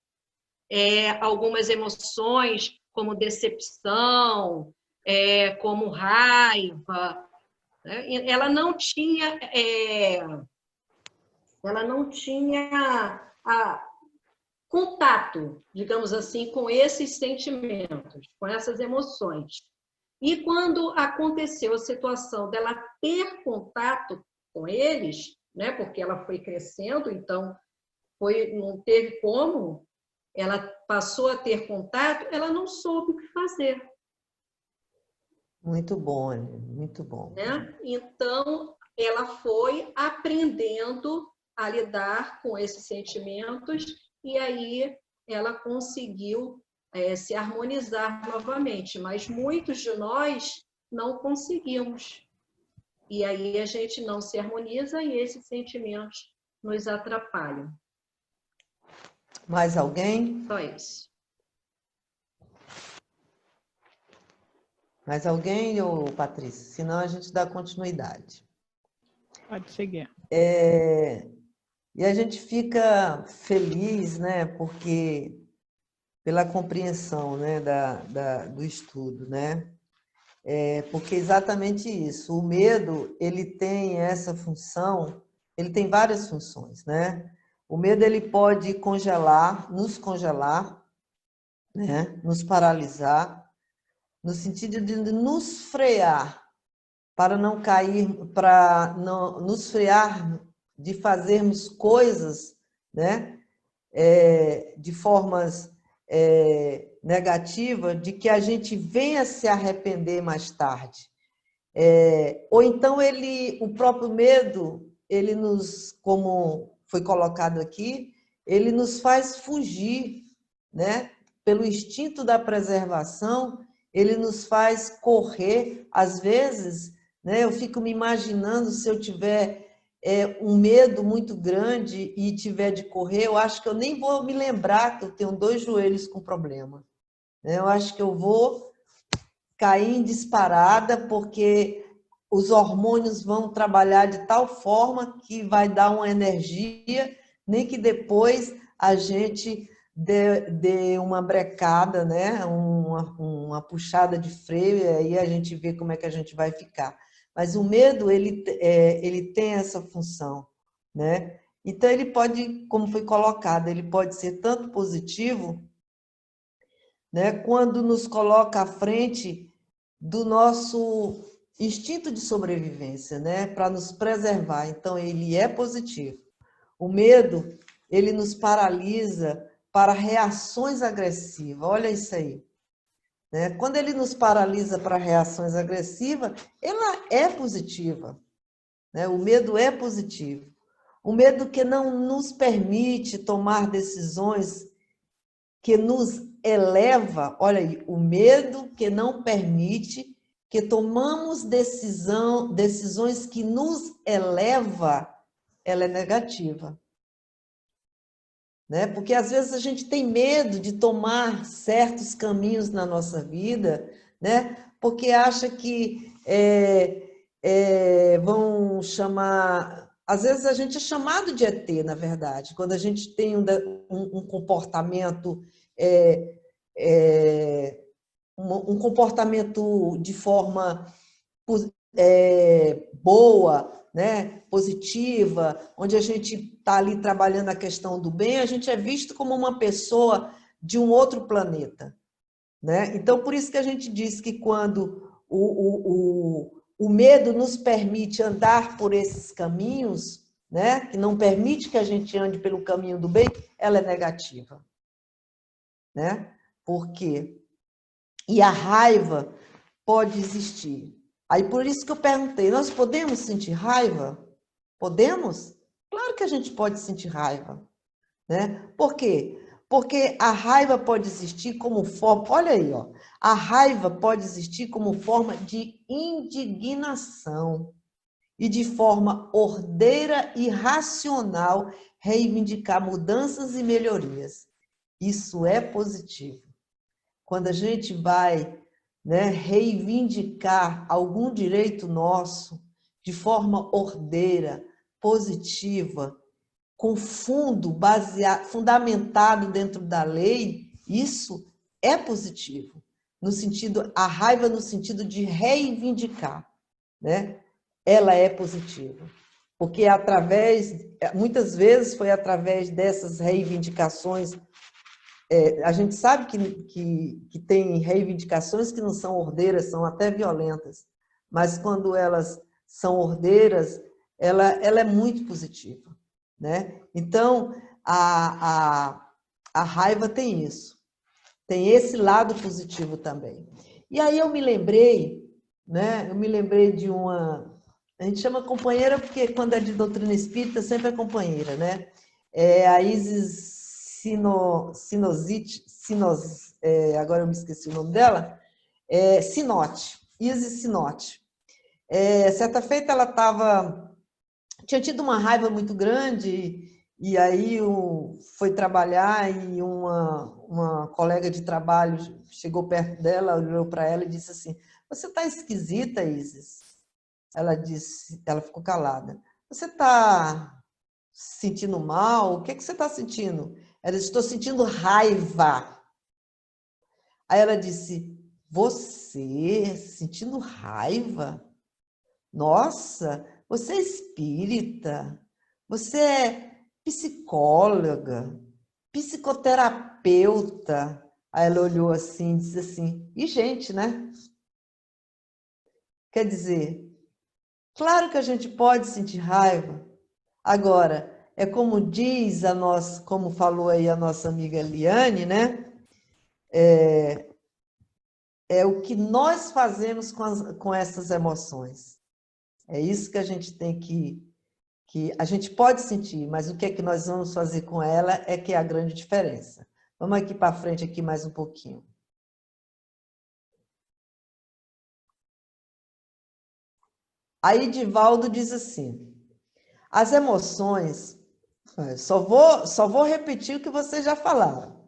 algumas emoções, como decepção, como raiva. Né? Ela não tinha contato, digamos assim, com esses sentimentos, com essas emoções. E quando aconteceu a situação dela ter contato com eles, né, porque ela foi crescendo, então não teve como, ela passou a ter contato, ela não soube o que fazer.
Muito bom, Anny, muito bom.
Né? Então, ela foi aprendendo a lidar com esses sentimentos e aí ela conseguiu se harmonizar novamente, mas muitos de nós não conseguimos. E aí a gente não se harmoniza e esses sentimentos nos atrapalham.
Mais alguém?
Só isso.
Mais alguém, ou Patrícia? Senão a gente dá continuidade.
Pode seguir.
E a gente fica feliz, né, porque pela compreensão, né, do estudo, né? Porque exatamente isso. O medo, ele tem essa função, ele tem várias funções, né? O medo, ele pode congelar, né, nos paralisar, no sentido de nos frear, para não cair, para não nos frear de fazermos coisas, né, de formas negativas, de que a gente venha se arrepender mais tarde. Ou então o próprio medo, ele nos, como foi colocado aqui, ele nos faz fugir, né? Pelo instinto da preservação, ele nos faz correr. Às vezes, né, eu fico me imaginando, se eu tiver um medo muito grande e tiver de correr, eu acho que eu nem vou me lembrar que eu tenho 2 joelhos com problema. Eu acho que eu vou cair em disparada, porque os hormônios vão trabalhar de tal forma que vai dar uma energia, nem que depois a gente dê uma brecada, né? uma puxada de freio, e aí a gente vê como é que a gente vai ficar. Mas o medo, ele tem essa função, né? Então, ele pode, como foi colocado, ele pode ser tanto positivo, né, quando nos coloca à frente do nosso instinto de sobrevivência, né? Para nos preservar. Então, ele é positivo. O medo, ele nos paralisa para reações agressivas. Olha isso aí. Né? Quando ele nos paralisa para reações agressivas, ela é positiva. Né? O medo é positivo. O medo que não nos permite tomar decisões que nos eleva, olha aí, o medo que não permite que tomamos decisões que nos eleva, ela é negativa. Né? Porque às vezes a gente tem medo de tomar certos caminhos na nossa vida, né? Porque acha que vão chamar... Às vezes a gente é chamado de ET, na verdade, quando a gente tem um comportamento, um comportamento de forma boa, né, positiva, onde a gente está ali trabalhando a questão do bem, a gente é visto como uma pessoa de um outro planeta. Né? Então, por isso que a gente diz que quando o medo nos permite andar por esses caminhos, né, que não permite que a gente ande pelo caminho do bem, ela é negativa. Né? Por quê? E a raiva pode existir. Aí por isso que eu perguntei, nós podemos sentir raiva? Podemos? Claro que a gente pode sentir raiva. Né? Por quê? Porque a raiva pode existir como forma... Olha aí, ó, a raiva pode existir como forma de indignação e de forma ordeira e racional reivindicar mudanças e melhorias. Isso é positivo. Quando a gente vai, né, reivindicar algum direito nosso de forma ordeira, positiva, com fundo fundamentado dentro da lei, isso é positivo. No sentido, a raiva no sentido de reivindicar, né? Ela é positiva. Porque muitas vezes foi através dessas reivindicações. A gente sabe que tem reivindicações que não são ordeiras, são até violentas, mas quando elas são ordeiras, ela é muito positiva. Né? Então, a raiva tem isso, tem esse lado positivo também. E aí eu me lembrei, né? Eu me lembrei de uma... A gente chama companheira porque quando é de doutrina espírita sempre é companheira, né? A Isis agora eu me esqueci o nome dela, Sinote, Isis Sinote. Certa feita ela tinha tido uma raiva muito grande e aí foi trabalhar e uma colega de trabalho chegou perto dela, olhou para ela e disse assim, você está esquisita, Isis? Ela ficou calada. Você está se sentindo mal? O que você está sentindo? Ela disse, estou sentindo raiva. Aí ela disse, você sentindo raiva? Nossa, você é espírita, você é psicóloga, psicoterapeuta. Aí ela olhou assim e disse assim, e gente, né? Quer dizer, claro que a gente pode sentir raiva. Agora, é como diz como falou aí a nossa amiga Liane, né? É o que nós fazemos com essas emoções. É isso que a gente tem que a gente pode sentir, mas o que é que nós vamos fazer com ela é que é a grande diferença. Vamos aqui para frente aqui mais um pouquinho. Aí Divaldo diz assim, as emoções, só vou repetir o que vocês já falaram.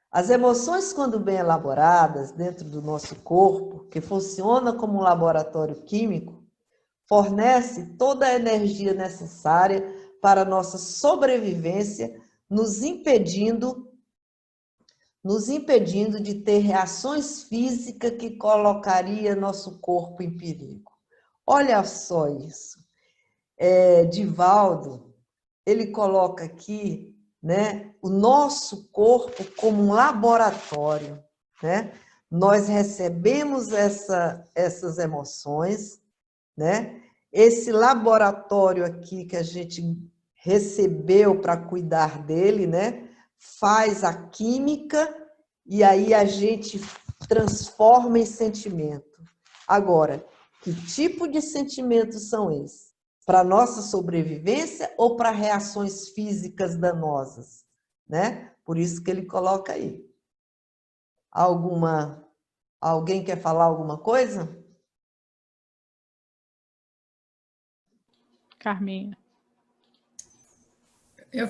As emoções, quando bem elaboradas dentro do nosso corpo, que funciona como um laboratório químico, fornece toda a energia necessária para a nossa sobrevivência, nos impedindo de ter reações físicas que colocaria nosso corpo em perigo. Olha só isso. Divaldo, ele coloca aqui, né, o nosso corpo como um laboratório. Né? nós recebemos essas emoções, né? Esse laboratório aqui que a gente recebeu para cuidar dele, né? Faz a química e aí a gente transforma em sentimento. Agora, que tipo de sentimentos são esses? Para nossa sobrevivência ou para reações físicas danosas, né? Por isso que ele coloca aí. Alguém quer falar alguma coisa?
Carminha.
Eu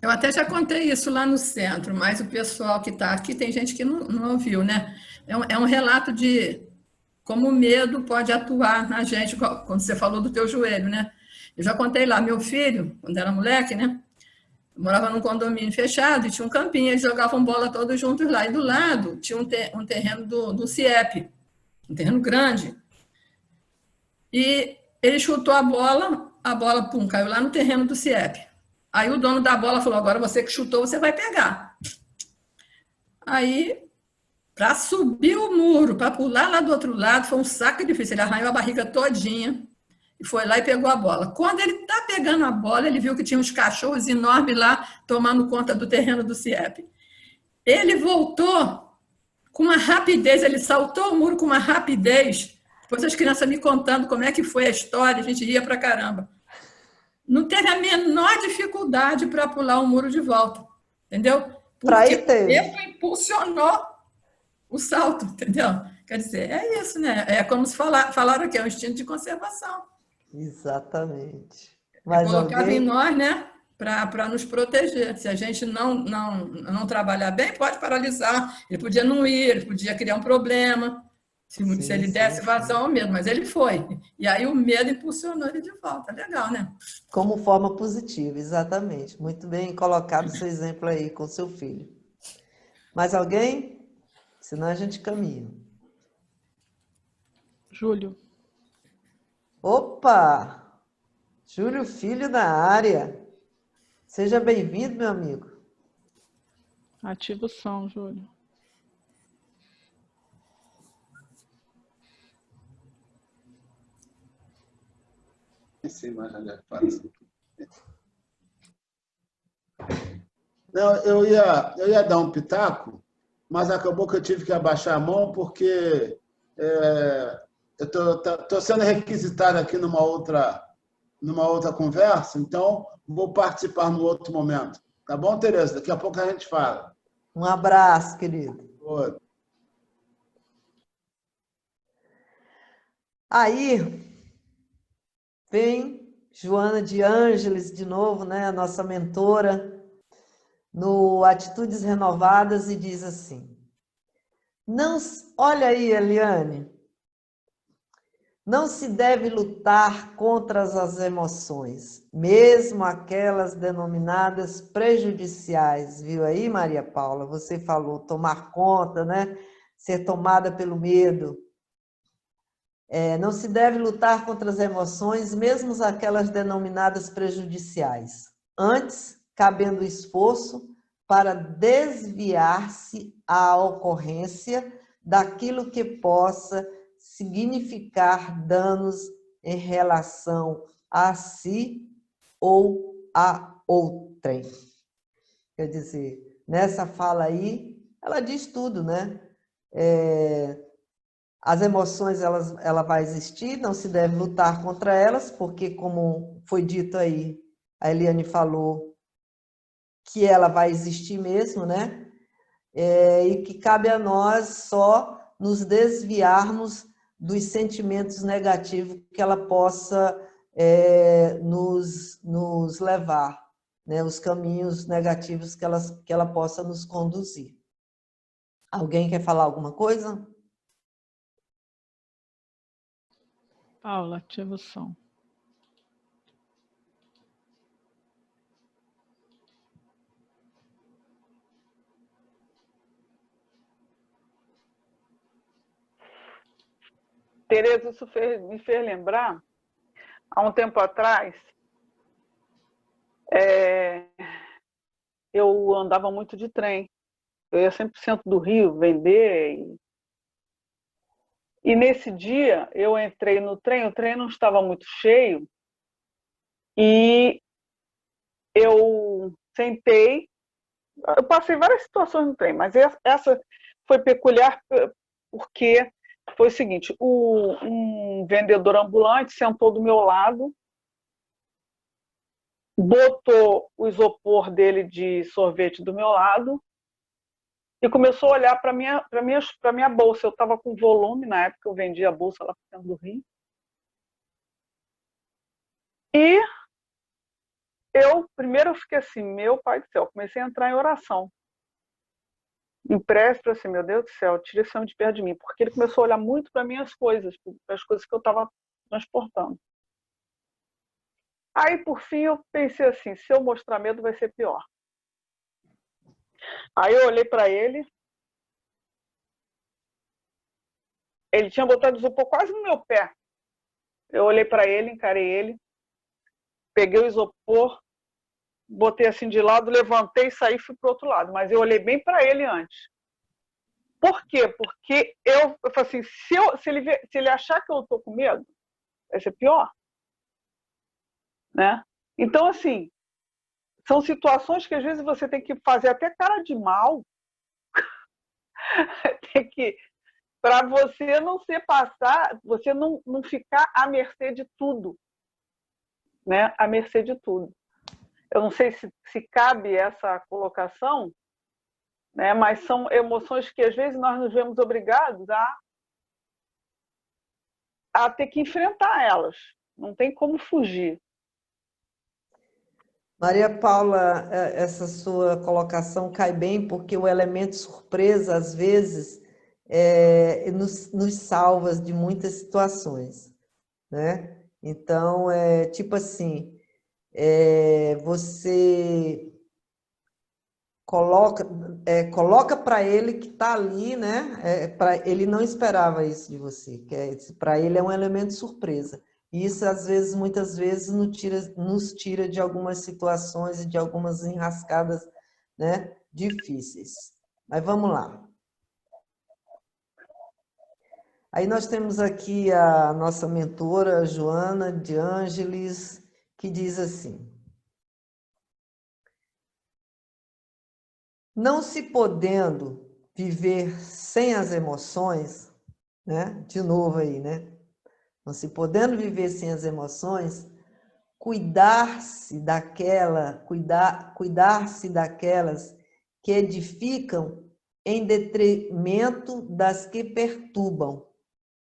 até já contei isso lá no centro, mas o pessoal que está aqui, tem gente que não ouviu, né? É um relato de como o medo pode atuar na gente, quando você falou do teu joelho, né? Eu já contei lá, meu filho, quando era moleque, né? Eu morava num condomínio fechado e tinha um campinho, eles jogavam bola todos juntos lá. E do lado tinha um terreno do CIEP, um terreno grande. E ele chutou a bola, pum, caiu lá no terreno do CIEP. Aí o dono da bola falou, agora você que chutou, você vai pegar. Aí, para subir o muro, para pular lá do outro lado, foi um saco difícil. Ele arranhou a barriga todinha e foi lá e pegou a bola. Quando ele está pegando a bola, ele viu que tinha uns cachorros enormes lá tomando conta do terreno do CIEP. Ele voltou com uma rapidez, ele saltou o muro com uma rapidez. Depois as crianças me contando como é que foi a história, a gente ria pra caramba. Não teve a menor dificuldade para pular o muro de volta, entendeu? Porque o tempo impulsionou o salto, entendeu? Quer dizer, é isso, né? É como se falaram aqui, é um instinto de conservação.
Exatamente.
É colocado em nós, né? Para nos proteger. Se a gente não trabalhar bem, pode paralisar. Ele podia não ir, ele podia criar um problema. Se ele desse vazão ao medo, mas ele foi. E aí o medo impulsionou ele de volta. Legal, né?
Como forma positiva, exatamente. Muito bem colocado seu exemplo aí com seu filho. Mais alguém? Senão a gente caminha.
Júlio.
Opa! Júlio Filho na área. Seja bem-vindo, meu amigo.
Ativa o som, Júlio.
Não, eu ia dar um pitaco, mas acabou que eu tive que abaixar a mão porque eu estou sendo requisitado aqui numa outra conversa, então vou participar no outro momento. Tá bom, Tereza? Daqui a pouco a gente fala.
Um abraço, querido.
Oi.
Aí vem Joana de Ângeles de novo, né, a nossa mentora, no Atitudes Renovadas, e diz assim: olha aí, Eliane, não se deve lutar contra as emoções, mesmo aquelas denominadas prejudiciais. Viu aí, Maria Paula? Você falou tomar conta, né? Ser tomada pelo medo. Não se deve lutar contra as emoções, mesmo aquelas denominadas prejudiciais. Antes, cabendo esforço para desviar-se à ocorrência daquilo que possa significar danos em relação a si ou a outrem. Quer dizer, nessa fala aí, ela diz tudo, né? As emoções, ela vai existir, não se deve lutar contra elas, porque, como foi dito aí, a Eliane falou que ela vai existir mesmo, né? E que cabe a nós só nos desviarmos dos sentimentos negativos que ela possa nos levar, né? Os caminhos negativos que ela possa nos conduzir. Alguém quer falar alguma coisa?
Paula, ativa o som.
Tereza, isso me fez lembrar, há um tempo atrás, eu andava muito de trem. Eu ia sempre para o centro do Rio vender. E nesse dia eu entrei no trem, o trem não estava muito cheio, e eu sentei. Eu passei várias situações no trem, mas essa foi peculiar porque foi o seguinte: um vendedor ambulante sentou do meu lado, botou o isopor dele de sorvete do meu lado e começou a olhar para minha bolsa. Eu estava com volume, na época eu vendia a bolsa lá no centro do Rio. E primeiro eu fiquei assim, meu pai do céu, comecei a entrar em oração. Em prece, assim, meu Deus do céu, tira esse homem de perto de mim, porque ele começou a olhar muito para minhas coisas, para as coisas que eu estava transportando. Aí, por fim, eu pensei assim, se eu mostrar medo vai ser pior. Aí eu olhei para ele, ele tinha botado o isopor quase no meu pé. Eu olhei para ele, encarei ele, peguei o isopor, botei assim de lado, levantei, saí e fui para o outro lado. Mas eu olhei bem para ele antes. Por quê? Porque eu falei assim, se ele achar que eu estou com medo, vai ser pior. Né? Então, assim, são situações que às vezes você tem que fazer até cara de mal, tem que, para você não você não ficar à mercê de tudo. Né? À mercê de tudo. Eu não sei se cabe essa colocação, né? Mas são emoções que às vezes nós nos vemos obrigados a ter que enfrentar elas. Não tem como fugir.
Maria Paula, essa sua colocação cai bem, porque o elemento surpresa, às vezes, nos salva de muitas situações, né? Então, tipo assim, você coloca para ele que está ali, né? Ele não esperava isso de você, para ele é um elemento surpresa. E isso, às vezes, muitas vezes, nos tira de algumas situações e de algumas enrascadas, né, difíceis. Mas vamos lá. Aí nós temos aqui a nossa mentora, Joana de Ângeles, que diz assim: não se podendo viver sem as emoções, né? De novo aí, né? Não se podendo viver sem as emoções, cuidar-se daquelas que edificam em detrimento das que perturbam.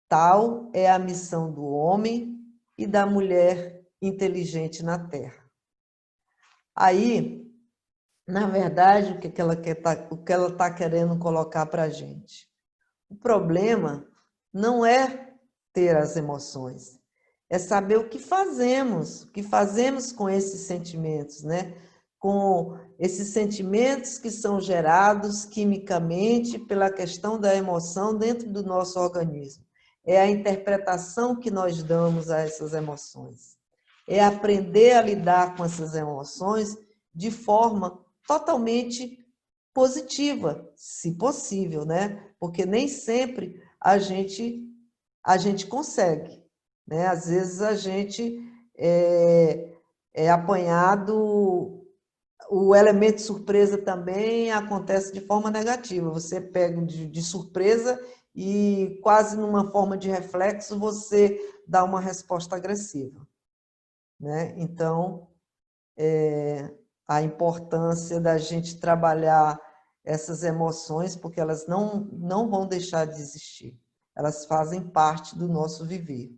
Tal é a missão do homem e da mulher inteligente na Terra. Aí, na verdade, o que ela está querendo colocar para a gente? O problema não é ter as emoções, é saber o que fazemos com esses sentimentos, né? Com esses sentimentos que são gerados quimicamente pela questão da emoção dentro do nosso organismo. É a interpretação que nós damos a essas emoções. É aprender a lidar com essas emoções de forma totalmente positiva, se possível, né? Porque nem sempre a gente consegue, né? Às vezes a gente é apanhado, o elemento surpresa também acontece de forma negativa. Você pega de surpresa e quase numa forma de reflexo você dá uma resposta agressiva, né? Então, a importância da gente trabalhar essas emoções, porque elas não vão deixar de existir. Elas fazem parte do nosso viver,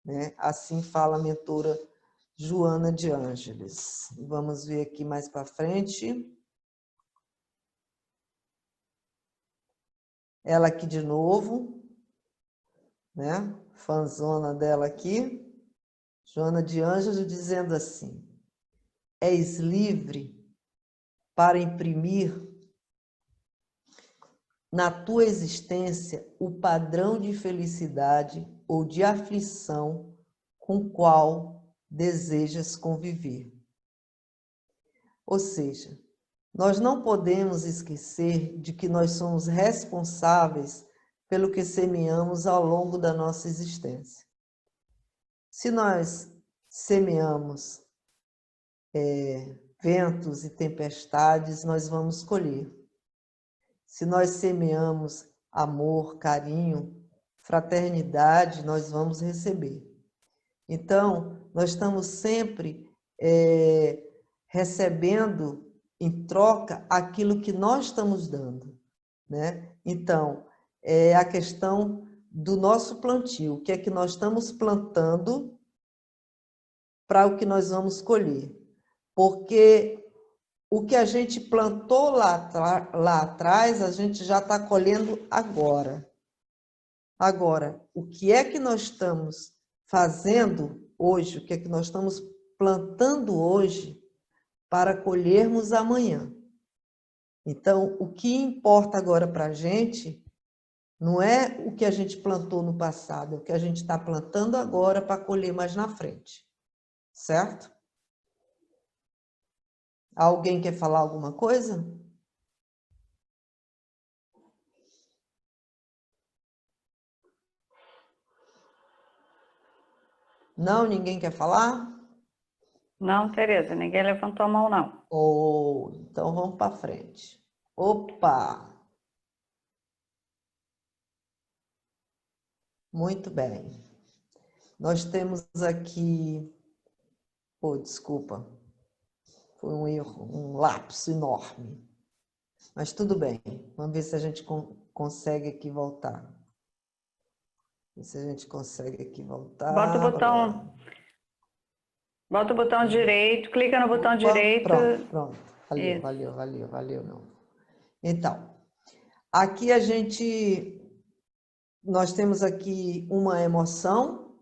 né? Assim fala a mentora Joana de Ângeles. Vamos ver aqui mais para frente. Ela aqui de novo, né? Fanzona dela aqui. Joana de Ângeles dizendo assim: és livre para imprimir na tua existência o padrão de felicidade ou de aflição com o qual desejas conviver. Ou seja, nós não podemos esquecer de que nós somos responsáveis pelo que semeamos ao longo da nossa existência. Se nós semeamos ventos e tempestades, nós vamos colher. Se nós semeamos amor, carinho, fraternidade, nós vamos receber. Então, nós estamos sempre recebendo em troca aquilo que nós estamos dando, né? Então, é a questão do nosso plantio, o que é que nós estamos plantando para o que nós vamos colher. Porque o que a gente plantou lá atrás, a gente já está colhendo agora. Agora, o que é que nós estamos fazendo hoje, o que é que nós estamos plantando hoje para colhermos amanhã? Então, o que importa agora para a gente não é o que a gente plantou no passado, é o que a gente está plantando agora para colher mais na frente. Certo? Alguém quer falar alguma coisa? Não? Ninguém quer falar?
Não, Tereza, ninguém levantou a mão, não.
Então vamos para frente. Opa! Muito bem. Nós temos aqui... desculpa. Foi um erro, um lapso enorme. Mas tudo bem. Vamos ver se a gente consegue aqui voltar. Ver se a gente consegue aqui voltar.
Bota o botão direito, clica no botão direito.
Pronto. Valeu. Não. Então, aqui nós temos aqui uma emoção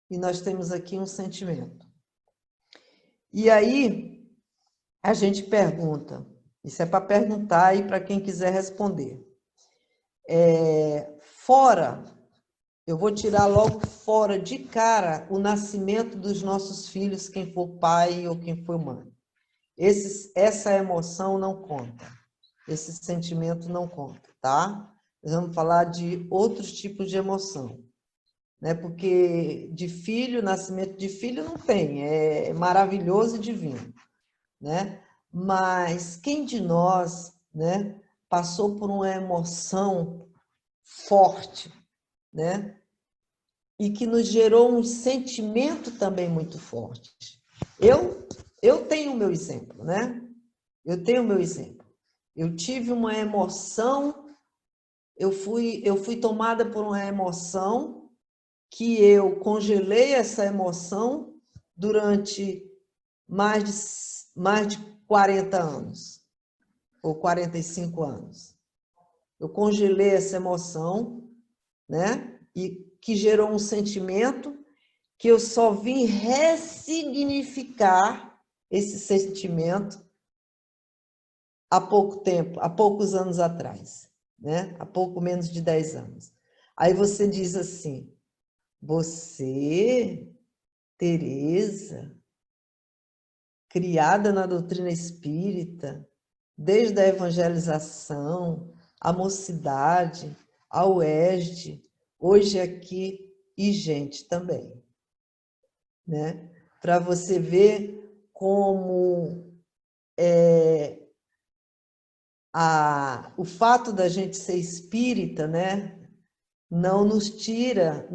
e nós temos aqui um sentimento. E aí, a gente pergunta, isso é para perguntar e para quem quiser responder. Eu vou tirar logo fora de cara o nascimento dos nossos filhos, quem for pai ou quem for mãe. Essa emoção não conta, esse sentimento não conta, tá? Nós vamos falar de outros tipos de emoção, né? Porque de filho, nascimento de filho não tem, é maravilhoso e divino, né? Mas quem de nós, né, passou por uma emoção forte, né? E que nos gerou um sentimento também muito forte. Eu tenho o meu exemplo, né? Eu tenho o meu exemplo. Eu tive uma emoção, eu fui tomada por uma emoção que eu congelei essa emoção durante mais de 40 anos, ou 45 anos. Eu congelei essa emoção, né? E que gerou um sentimento que eu só vim ressignificar esse sentimento há pouco tempo, há poucos anos atrás, né? Há pouco menos de 10 anos. Aí você diz assim, você, Tereza, criada na doutrina espírita, desde a evangelização, a mocidade, a UESD, hoje aqui e gente também, né? Para você ver como o fato da gente ser espírita, né? Não nos tira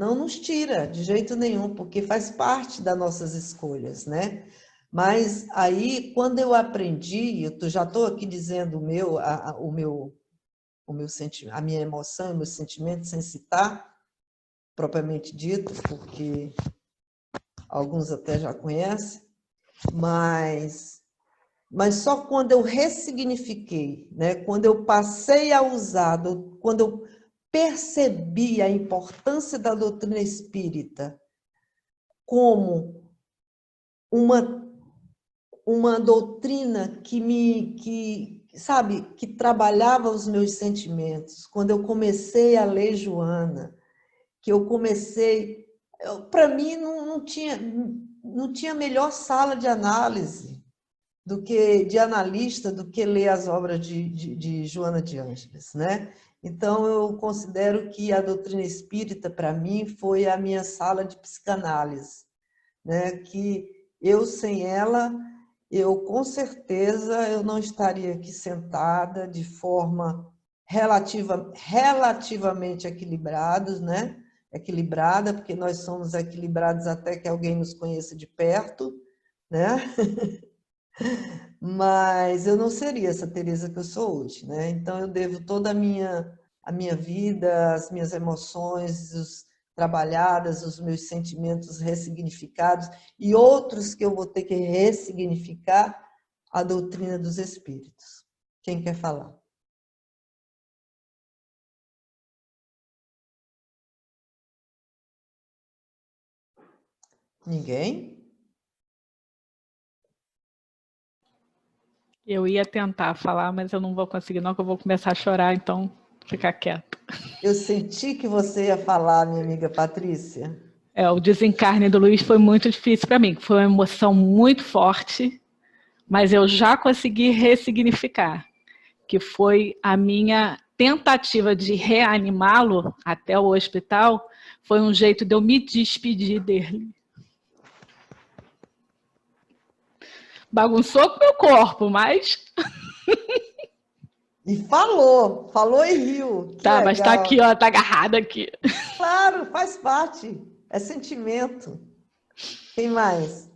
de jeito nenhum, porque faz parte das nossas escolhas, né? Mas aí, quando eu aprendi, eu já estou aqui dizendo a minha emoção, o meu sentimento, sem citar propriamente dito, porque alguns até já conhecem, mas só quando eu ressignifiquei, né? Quando eu passei a usar, quando eu percebi a importância da doutrina espírita como uma doutrina que trabalhava os meus sentimentos, quando eu comecei a ler Joana, que eu comecei, para mim não tinha melhor sala de análise, do que de analista, do que ler as obras de Joana de Ângeles, né? Então, eu considero que a doutrina espírita, para mim, foi a minha sala de psicanálise, né? Que eu, sem ela, eu, com certeza, eu não estaria aqui sentada de forma relativamente equilibrados, né? Equilibrada, porque nós somos equilibrados até que alguém nos conheça de perto, né? Mas eu não seria essa Teresa que eu sou hoje, né? Então eu devo toda a minha vida, as minhas emoções, trabalhadas, os meus sentimentos ressignificados e outros que eu vou ter que ressignificar à doutrina dos espíritos. Quem quer falar? Ninguém?
Eu ia tentar falar, mas eu não vou conseguir não, que eu vou começar a chorar, então fica quieto.
Eu senti que você ia falar, minha amiga Patrícia.
O desencarne do Luiz foi muito difícil para mim, foi uma emoção muito forte, mas eu já consegui ressignificar, que foi a minha tentativa de reanimá-lo até o hospital, foi um jeito de eu me despedir dele. Bagunçou com o meu corpo, mas...
E falou e riu. Que
tá,
legal.
mas tá aqui, ó, tá agarrada aqui.
Claro, faz parte, é sentimento. Quem mais?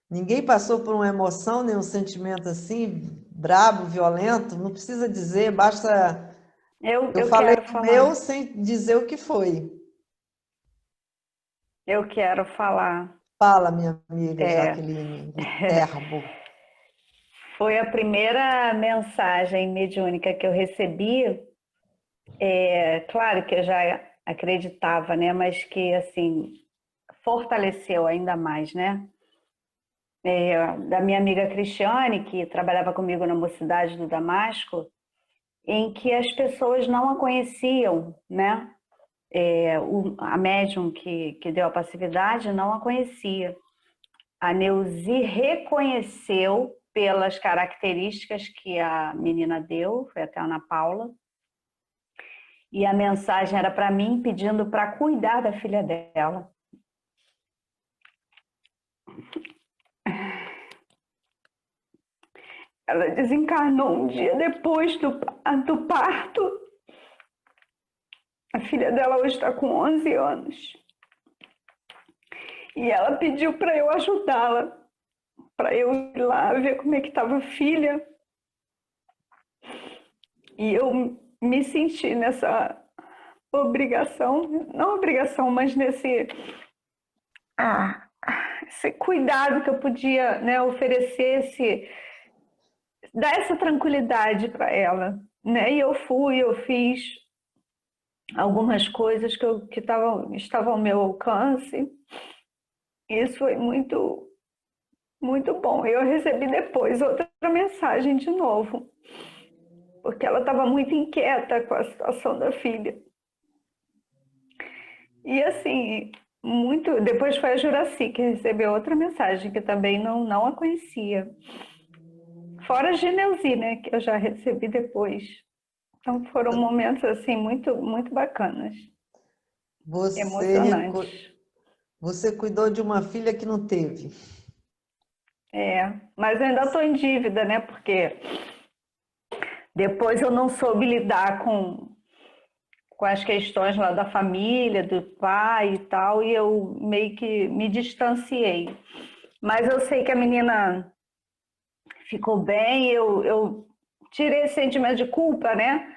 Ninguém passou por uma emoção, nem um sentimento assim, brabo, violento? Não precisa dizer, basta... Eu falei
quero
do
falar.
meu sem dizer o que foi.
Eu quero falar.
Fala, minha amiga Jaqueline Viterbo.
Foi a primeira mensagem mediúnica que eu recebi. Claro que eu já acreditava, né? Mas que, assim, fortaleceu ainda mais, né? Da minha amiga Cristiane, que trabalhava comigo na Mocidade do Damasco, em que as pessoas não a conheciam, né? A médium que deu a passividade não a conhecia. A Neuzi reconheceu pelas características que a menina deu, foi até a Ana Paula, e a mensagem era para mim pedindo para cuidar da filha dela. Ela desencarnou um dia depois do parto. A filha dela hoje está com 11 anos. E ela pediu para eu ajudá-la, para eu ir lá ver como é que estava a filha. E eu me senti nessa obrigação, não obrigação, mas nesse esse cuidado que eu podia, né, oferecer, dar essa tranquilidade para ela, né? E eu fiz algumas coisas que estavam ao meu alcance. Isso foi muito, muito bom. Eu recebi depois outra mensagem de novo, porque ela estava muito inquieta com a situação da filha. E assim, depois foi a Juraci que recebeu outra mensagem, que também não a conhecia. Fora a Geneuzi, né, que eu já recebi depois. Então foram momentos assim muito, muito bacanas, emocionantes.
Você cuidou de uma filha que não teve.
Mas eu ainda estou em dívida, né, porque depois eu não soube lidar com as questões lá da família, do pai e tal, e eu meio que me distanciei. Mas eu sei que a menina ficou bem, eu tirei esse sentimento de culpa, né?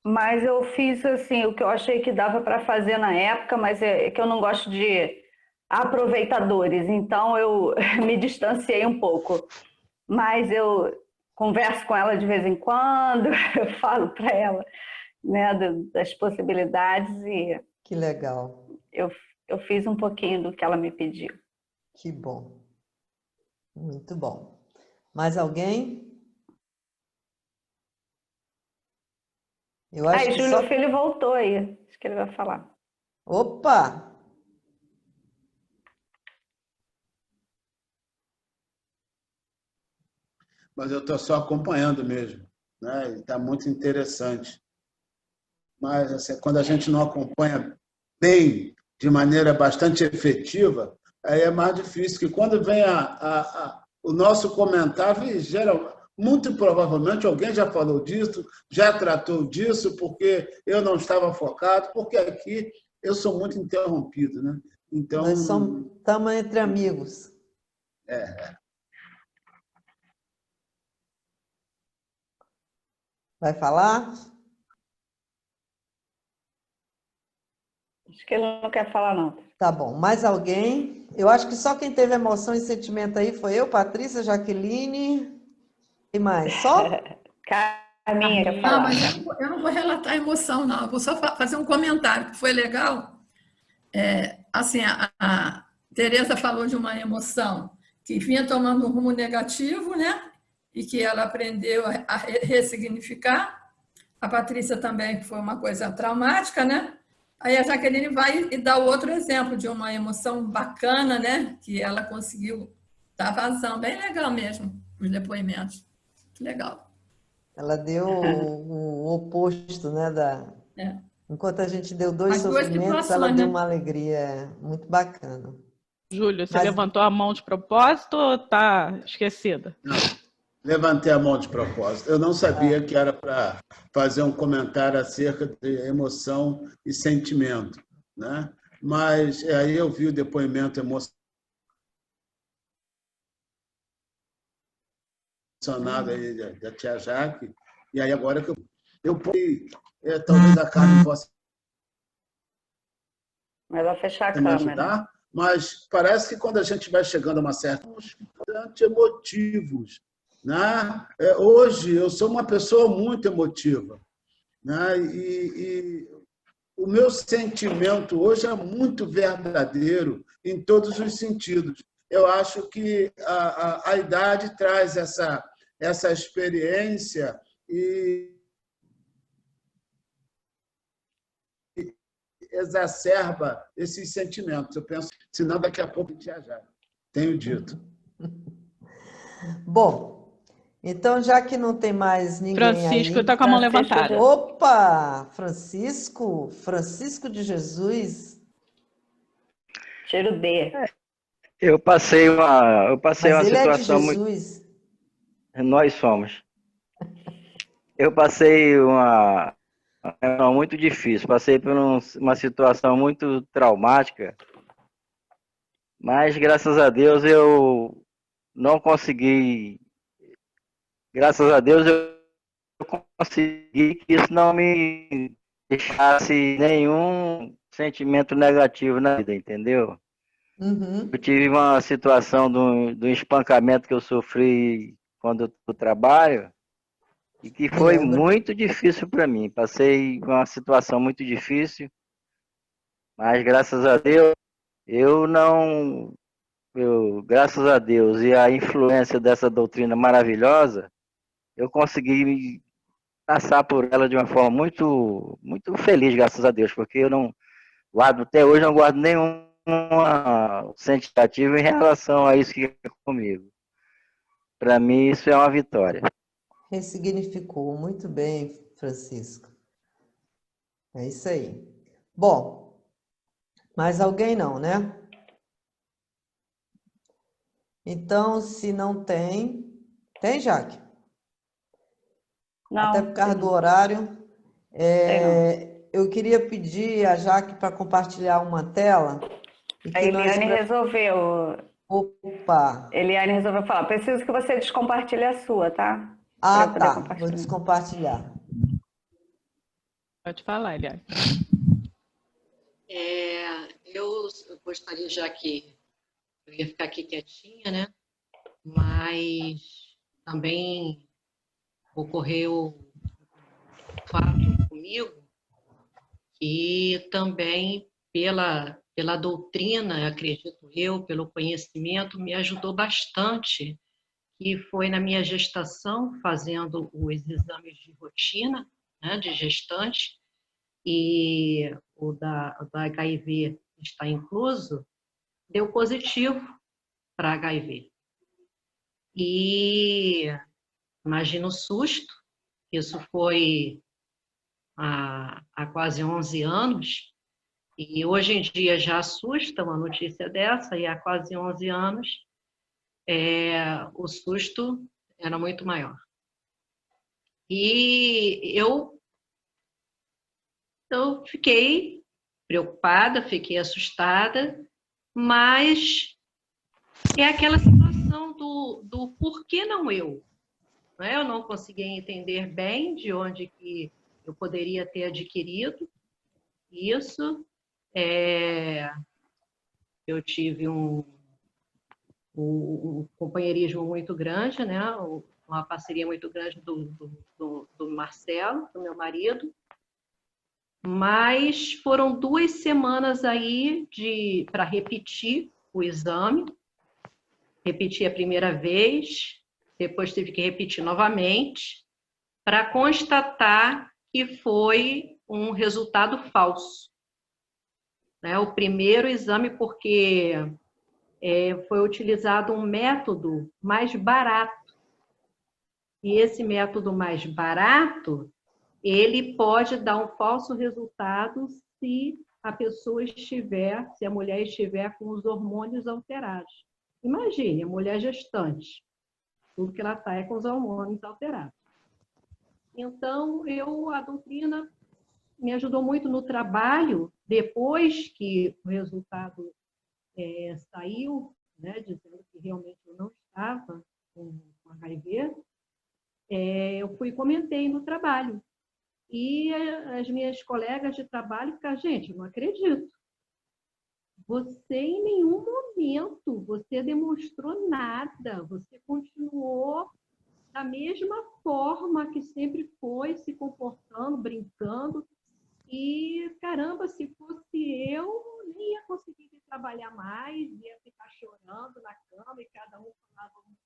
Mas eu fiz assim o que eu achei que dava para fazer na época, mas é que eu não gosto de aproveitadores, então eu me distanciei um pouco. Mas eu converso com ela de vez em quando, eu falo para ela, né, das possibilidades, e
que legal.
Eu fiz um pouquinho do que ela me pediu.
Que bom. Muito bom. Mais alguém? Eu acho que
Júlio Filho voltou aí. Acho que ele vai falar.
Opa!
mas eu estou só acompanhando mesmo, né? Está muito interessante. Mas assim, quando a gente não acompanha bem, de maneira bastante efetiva, aí é mais difícil, que quando vem o nosso comentário, e muito provavelmente alguém já falou disso, já tratou disso, porque eu não estava focado, porque aqui eu sou muito interrompido, né? Então,
Nós estamos entre amigos. Vai falar?
Acho que ele não quer falar, não.
Tá bom. Mais alguém? Eu acho que só quem teve emoção e sentimento aí foi eu, Patrícia, Jaqueline e mais. Só?
Carminha quer
Não,
falar.
mas eu não vou relatar a emoção, não. Eu vou só fazer um comentário que foi legal. Assim, a Tereza falou de uma emoção que vinha tomando um rumo negativo, né? E que ela aprendeu a ressignificar. A Patrícia também, que foi uma coisa traumática, né? Aí a Jaqueline vai e dá outro exemplo de uma emoção bacana, né? Que ela conseguiu dar vazão. Bem legal mesmo, os depoimentos. Que legal.
Ela deu o oposto, né?
É.
Enquanto a gente deu dois
As duas
sofrimentos, ela
situações,
deu
né?
uma alegria muito bacana.
Júlio, você
Mas-
levantou a mão de propósito ou está esquecida?
não, levantei a mão de propósito. Eu não sabia que era para fazer um comentário acerca de emoção e sentimento, né? Mas aí eu vi o depoimento emocionado aí da tia Jaque, e aí agora que talvez a Carmen possa
Mas vai fechar a
me
câmera.
ajudar, mas parece que quando a gente vai chegando a uma certa, bastante emotivos, né? Hoje eu sou uma pessoa muito emotiva, né? E o meu sentimento hoje é muito verdadeiro em todos os sentidos. Eu acho que a idade traz essa experiência e exacerba esses sentimentos. Eu penso, senão daqui a pouco a gente já. Tenho dito.
Bom, então já que não tem mais ninguém
Francisco
aí...
está com a mão
Francisco
levantada.
Opa! Francisco de Jesus.
Tiro D.
Eu passei uma
Mas ele é de
situação muito.
Jesus.
Nós somos. Eu passei uma muito difícil, passei por uma situação muito traumática, mas graças a Deus eu não consegui. Graças a Deus eu consegui que isso não me deixasse nenhum sentimento negativo na vida, entendeu?
Uhum.
Eu tive uma situação do espancamento que eu sofri quando eu trabalho e que foi
Lembro.
muito difícil para mim. Passei uma situação muito difícil, mas graças a Deus graças a Deus e a influência dessa doutrina maravilhosa, eu consegui passar por ela de uma forma muito muito feliz, graças a Deus, porque eu não guardo até hoje, não guardo nenhum sensitivo em relação a isso que é comigo. Para mim, isso é uma vitória.
Ressignificou. Muito bem, Francisco. É isso aí. Bom, mais alguém não, né? Então, se não tem... Tem, Jaque?
Não.
Até por causa do horário. Eu queria pedir a Jaque para compartilhar uma tela. E
A Eliane resolveu.
Opa!
Eliane resolveu falar. Preciso que você descompartilhe a sua, tá?
Ah, tá. Vou descompartilhar.
Pode falar, Eliane.
Eu gostaria, já que eu ia ficar aqui quietinha, né? Mas também ocorreu um fato comigo e também pela doutrina, acredito eu, pelo conhecimento, me ajudou bastante, que foi na minha gestação, fazendo os exames de rotina, né, de gestante, e o da HIV está incluso, deu positivo para HIV. E Imagina o susto. Isso foi há quase 11 anos. E hoje em dia já assusta uma notícia dessa, e há quase 11 anos o susto era muito maior. E eu fiquei preocupada, fiquei assustada, mas é aquela situação do por que não eu? Né? Eu não conseguia entender bem de onde que eu poderia ter adquirido isso. Eu tive um companheirismo muito grande, né? Uma parceria muito grande do Marcelo, do meu marido, mas foram 2 semanas aí para repetir o exame. Repeti a primeira vez, depois tive que repetir novamente, para constatar que foi um resultado falso. Né? O primeiro exame, porque foi utilizado um método mais barato. E esse método mais barato, ele pode dar um falso resultado se a pessoa estiver, se a mulher estiver com os hormônios alterados. Imagine, a mulher gestante, tudo que ela está é com os hormônios alterados. Então, a doutrina me ajudou muito no trabalho, depois que o resultado saiu, né, dizendo que realmente eu não estava com HIV, eu comentei no trabalho. E as minhas colegas de trabalho ficaram, gente, eu não acredito. Você, em nenhum momento, você demonstrou nada, você continuou da mesma forma que sempre foi, se comportando, brincando. E, caramba, se fosse eu, nem ia conseguir trabalhar mais, ia ficar chorando na cama e cada um falava uma coisa.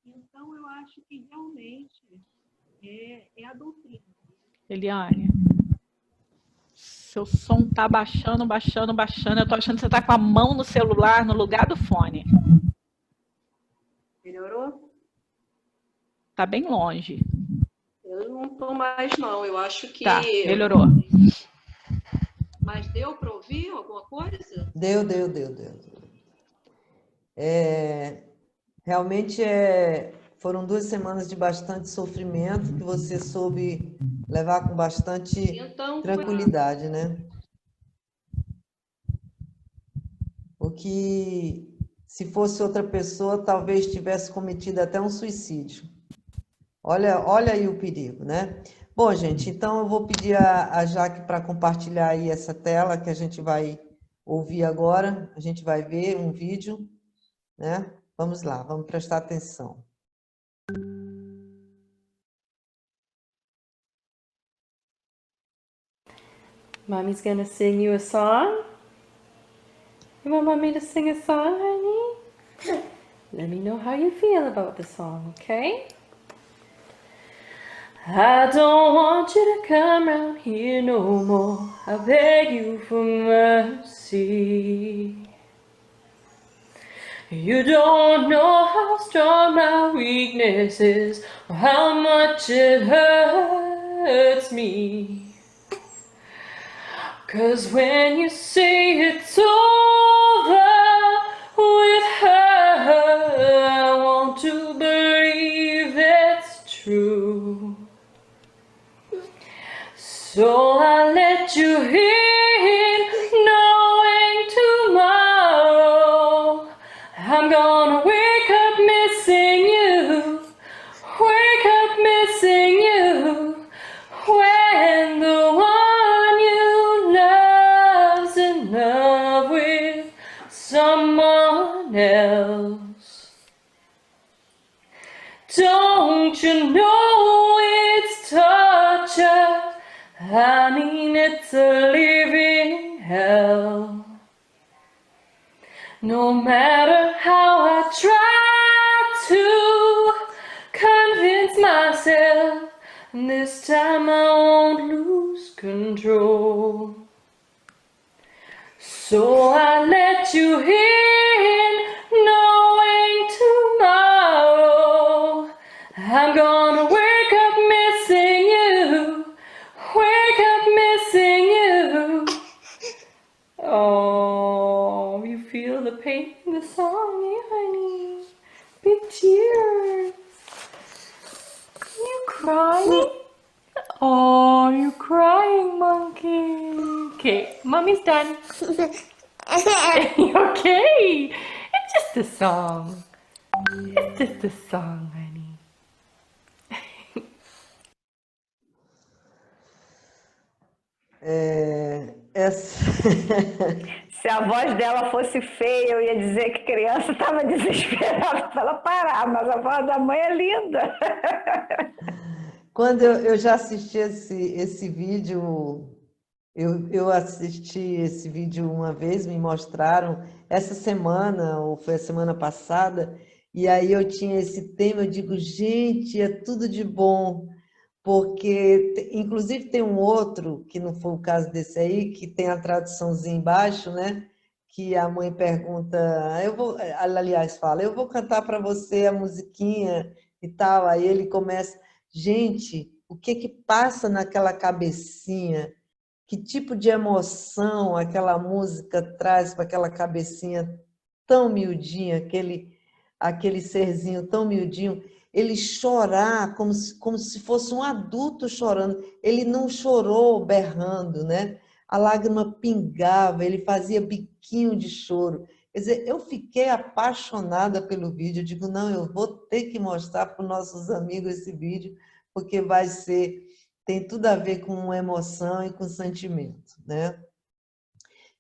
Então, eu acho que realmente é a doutrina.
Eliane, seu som tá baixando. Eu tô achando que você tá com a mão no celular no lugar do fone.
Melhorou?
Tá bem longe.
Eu não estou mais, não. Eu acho que...
Tá, melhorou.
Mas deu para ouvir alguma coisa?
Deu. Realmente foram 2 semanas de bastante sofrimento que você soube levar com bastante tranquilidade, né? O que, se fosse outra pessoa, talvez tivesse cometido até um suicídio. Olha aí o perigo, né? Bom, gente, então eu vou pedir a Jaque para compartilhar aí essa tela que a gente vai ouvir agora. A gente vai ver um vídeo, né? Vamos lá, vamos prestar atenção.
Mommy's gonna sing you a song. You want Mommy to sing a song, honey? Let me know how you feel about the song, okay? I don't want you to come round here no more. I beg you for mercy. You don't know how strong my weakness is, or how much it hurts me. 'Cause when you say it's over with her, I want to believe it's true. So I let you in, knowing tomorrow I'm gonna wake up missing you, wake up missing you, when the one you love's in love with someone else. Don't you know it's torture? I mean, it's a living hell. No matter how I try to convince myself, this time I won't lose control. So I let you in, knowing tomorrow crying? Oh, you're crying, monkey. Okay, mommy's done. Okay, it's just a song. It's just a song, honey.
Se a voz dela fosse feia, eu ia dizer que criança estava desesperada para ela parar, mas a voz da mãe é linda.
Quando eu já assisti esse vídeo, eu assisti esse vídeo uma vez, me mostraram essa semana, ou foi a semana passada, e aí eu tinha esse tema, eu digo, gente, é tudo de bom, porque, inclusive, tem um outro, que não foi o caso desse aí, que tem a traduçãozinha embaixo, né? Que a mãe pergunta, aliás, fala, eu vou cantar para você a musiquinha e tal, aí ele começa, gente, o que que passa naquela cabecinha? Que tipo de emoção aquela música traz para aquela cabecinha tão miudinha, aquele serzinho tão miudinho, ele chorar como se fosse um adulto chorando. Ele não chorou berrando, né? A lágrima pingava, ele fazia biquinho de choro. Quer dizer, eu fiquei apaixonada pelo vídeo. Eu digo, não, eu vou ter que mostrar para os nossos amigos esse vídeo, porque tem tudo a ver com emoção e com sentimento, né?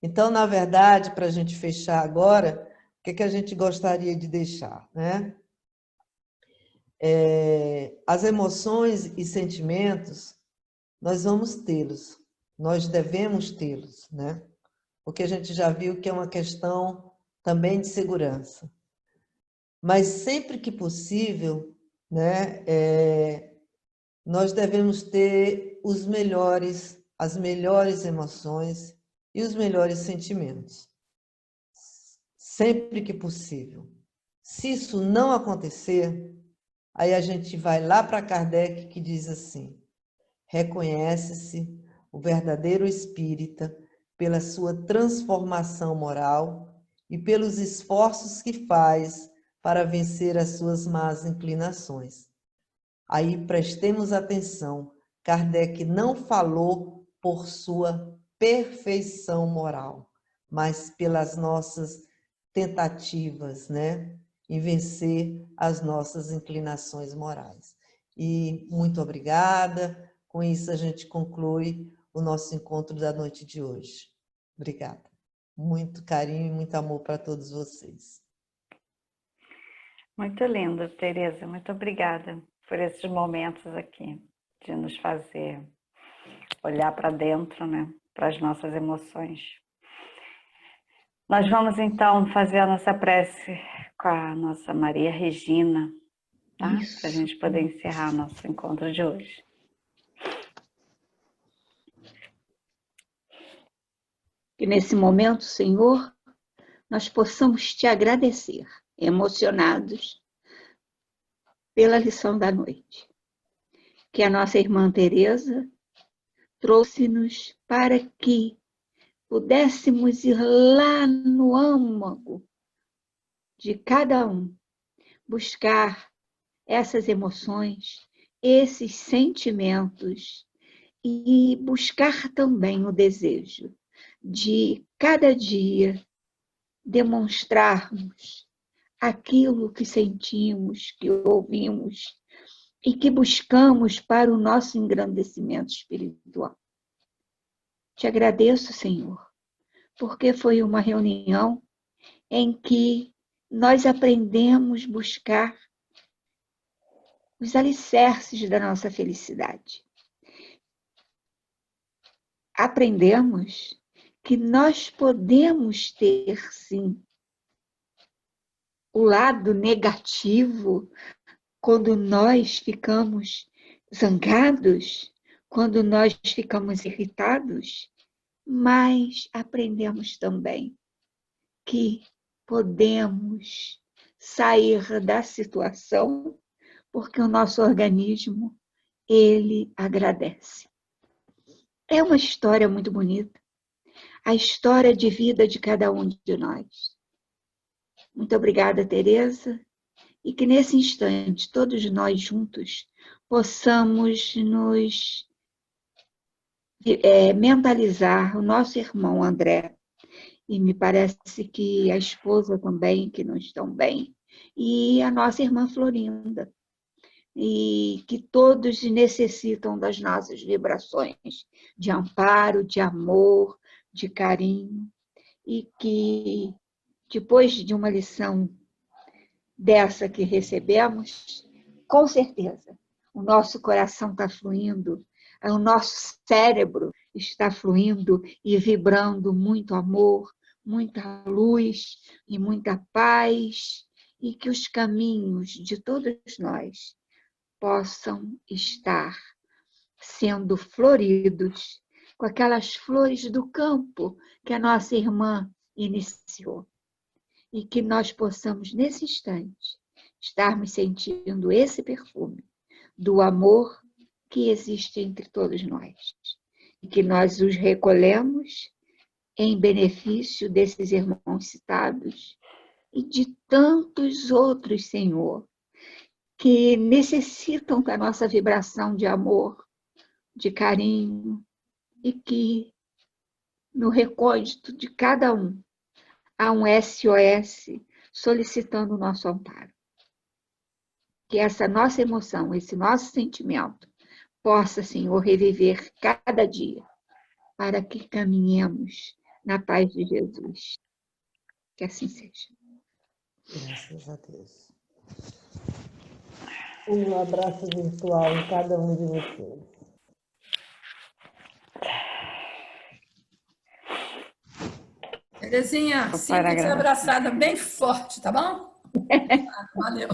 Então, na verdade, para a gente fechar agora, o que a gente gostaria de deixar, né? As emoções e sentimentos, nós vamos tê-los, nós devemos tê-los, né? Porque a gente já viu que é uma questão também de segurança. Mas sempre que possível, né, nós devemos ter as melhores emoções e os melhores sentimentos. Sempre que possível. Se isso não acontecer, aí a gente vai lá para Kardec, que diz assim, reconhece-se o verdadeiro espírita pela sua transformação moral e pelos esforços que faz para vencer as suas más inclinações. Aí prestemos atenção, Kardec não falou por sua perfeição moral, mas pelas nossas tentativas, né, em vencer as nossas inclinações morais. E muito obrigada. Com isso a gente conclui o nosso encontro da noite de hoje. Obrigada. Muito carinho e muito amor para todos vocês.
Muito lindo, Tereza. Muito obrigada por esses momentos aqui, de nos fazer olhar para dentro, né, para as nossas emoções. Nós vamos, então, fazer a nossa prece com a nossa Maria Regina, tá? Para a gente poder encerrar o nosso encontro de hoje.
Que nesse momento, Senhor, nós possamos te agradecer, emocionados pela lição da noite, que a nossa irmã Tereza trouxe-nos para que pudéssemos ir lá no âmago de cada um, buscar essas emoções, esses sentimentos e buscar também o desejo de cada dia demonstrarmos aquilo que sentimos, que ouvimos e que buscamos para o nosso engrandecimento espiritual. Te agradeço, Senhor, porque foi uma reunião em que nós aprendemos a buscar os alicerces da nossa felicidade. Aprendemos que nós podemos ter, sim, o lado negativo quando nós ficamos zangados, quando nós ficamos irritados, mas aprendemos também que podemos sair da situação porque o nosso organismo, ele agradece. É uma história muito bonita, a história de vida de cada um de nós. Muito obrigada, Tereza, e que nesse instante todos nós juntos possamos nos mentalizar o nosso irmão André, e me parece que a esposa também, que não estão bem, e a nossa irmã Florinda, e que todos necessitam das nossas vibrações de amparo, de amor, de carinho, e que depois de uma lição dessa que recebemos, com certeza, o nosso coração está fluindo, o nosso cérebro está fluindo e vibrando muito amor, muita luz e muita paz, e que os caminhos de todos nós possam estar sendo floridos com aquelas flores do campo que a nossa irmã iniciou. E que nós possamos, nesse instante, estarmos sentindo esse perfume do amor que existe entre todos nós. E que nós os recolhemos em benefício desses irmãos citados e de tantos outros, Senhor, que necessitam da nossa vibração de amor, de carinho, e que no recôndito de cada um há um SOS solicitando o nosso amparo. Que essa nossa emoção, esse nosso sentimento, possa, Senhor, reviver cada dia, para que caminhemos na paz de Jesus. Que assim seja.
Graças a Deus. Um abraço virtual em cada um de vocês.
Terezinha, sinta-se abraçada bem forte, tá bom? Valeu.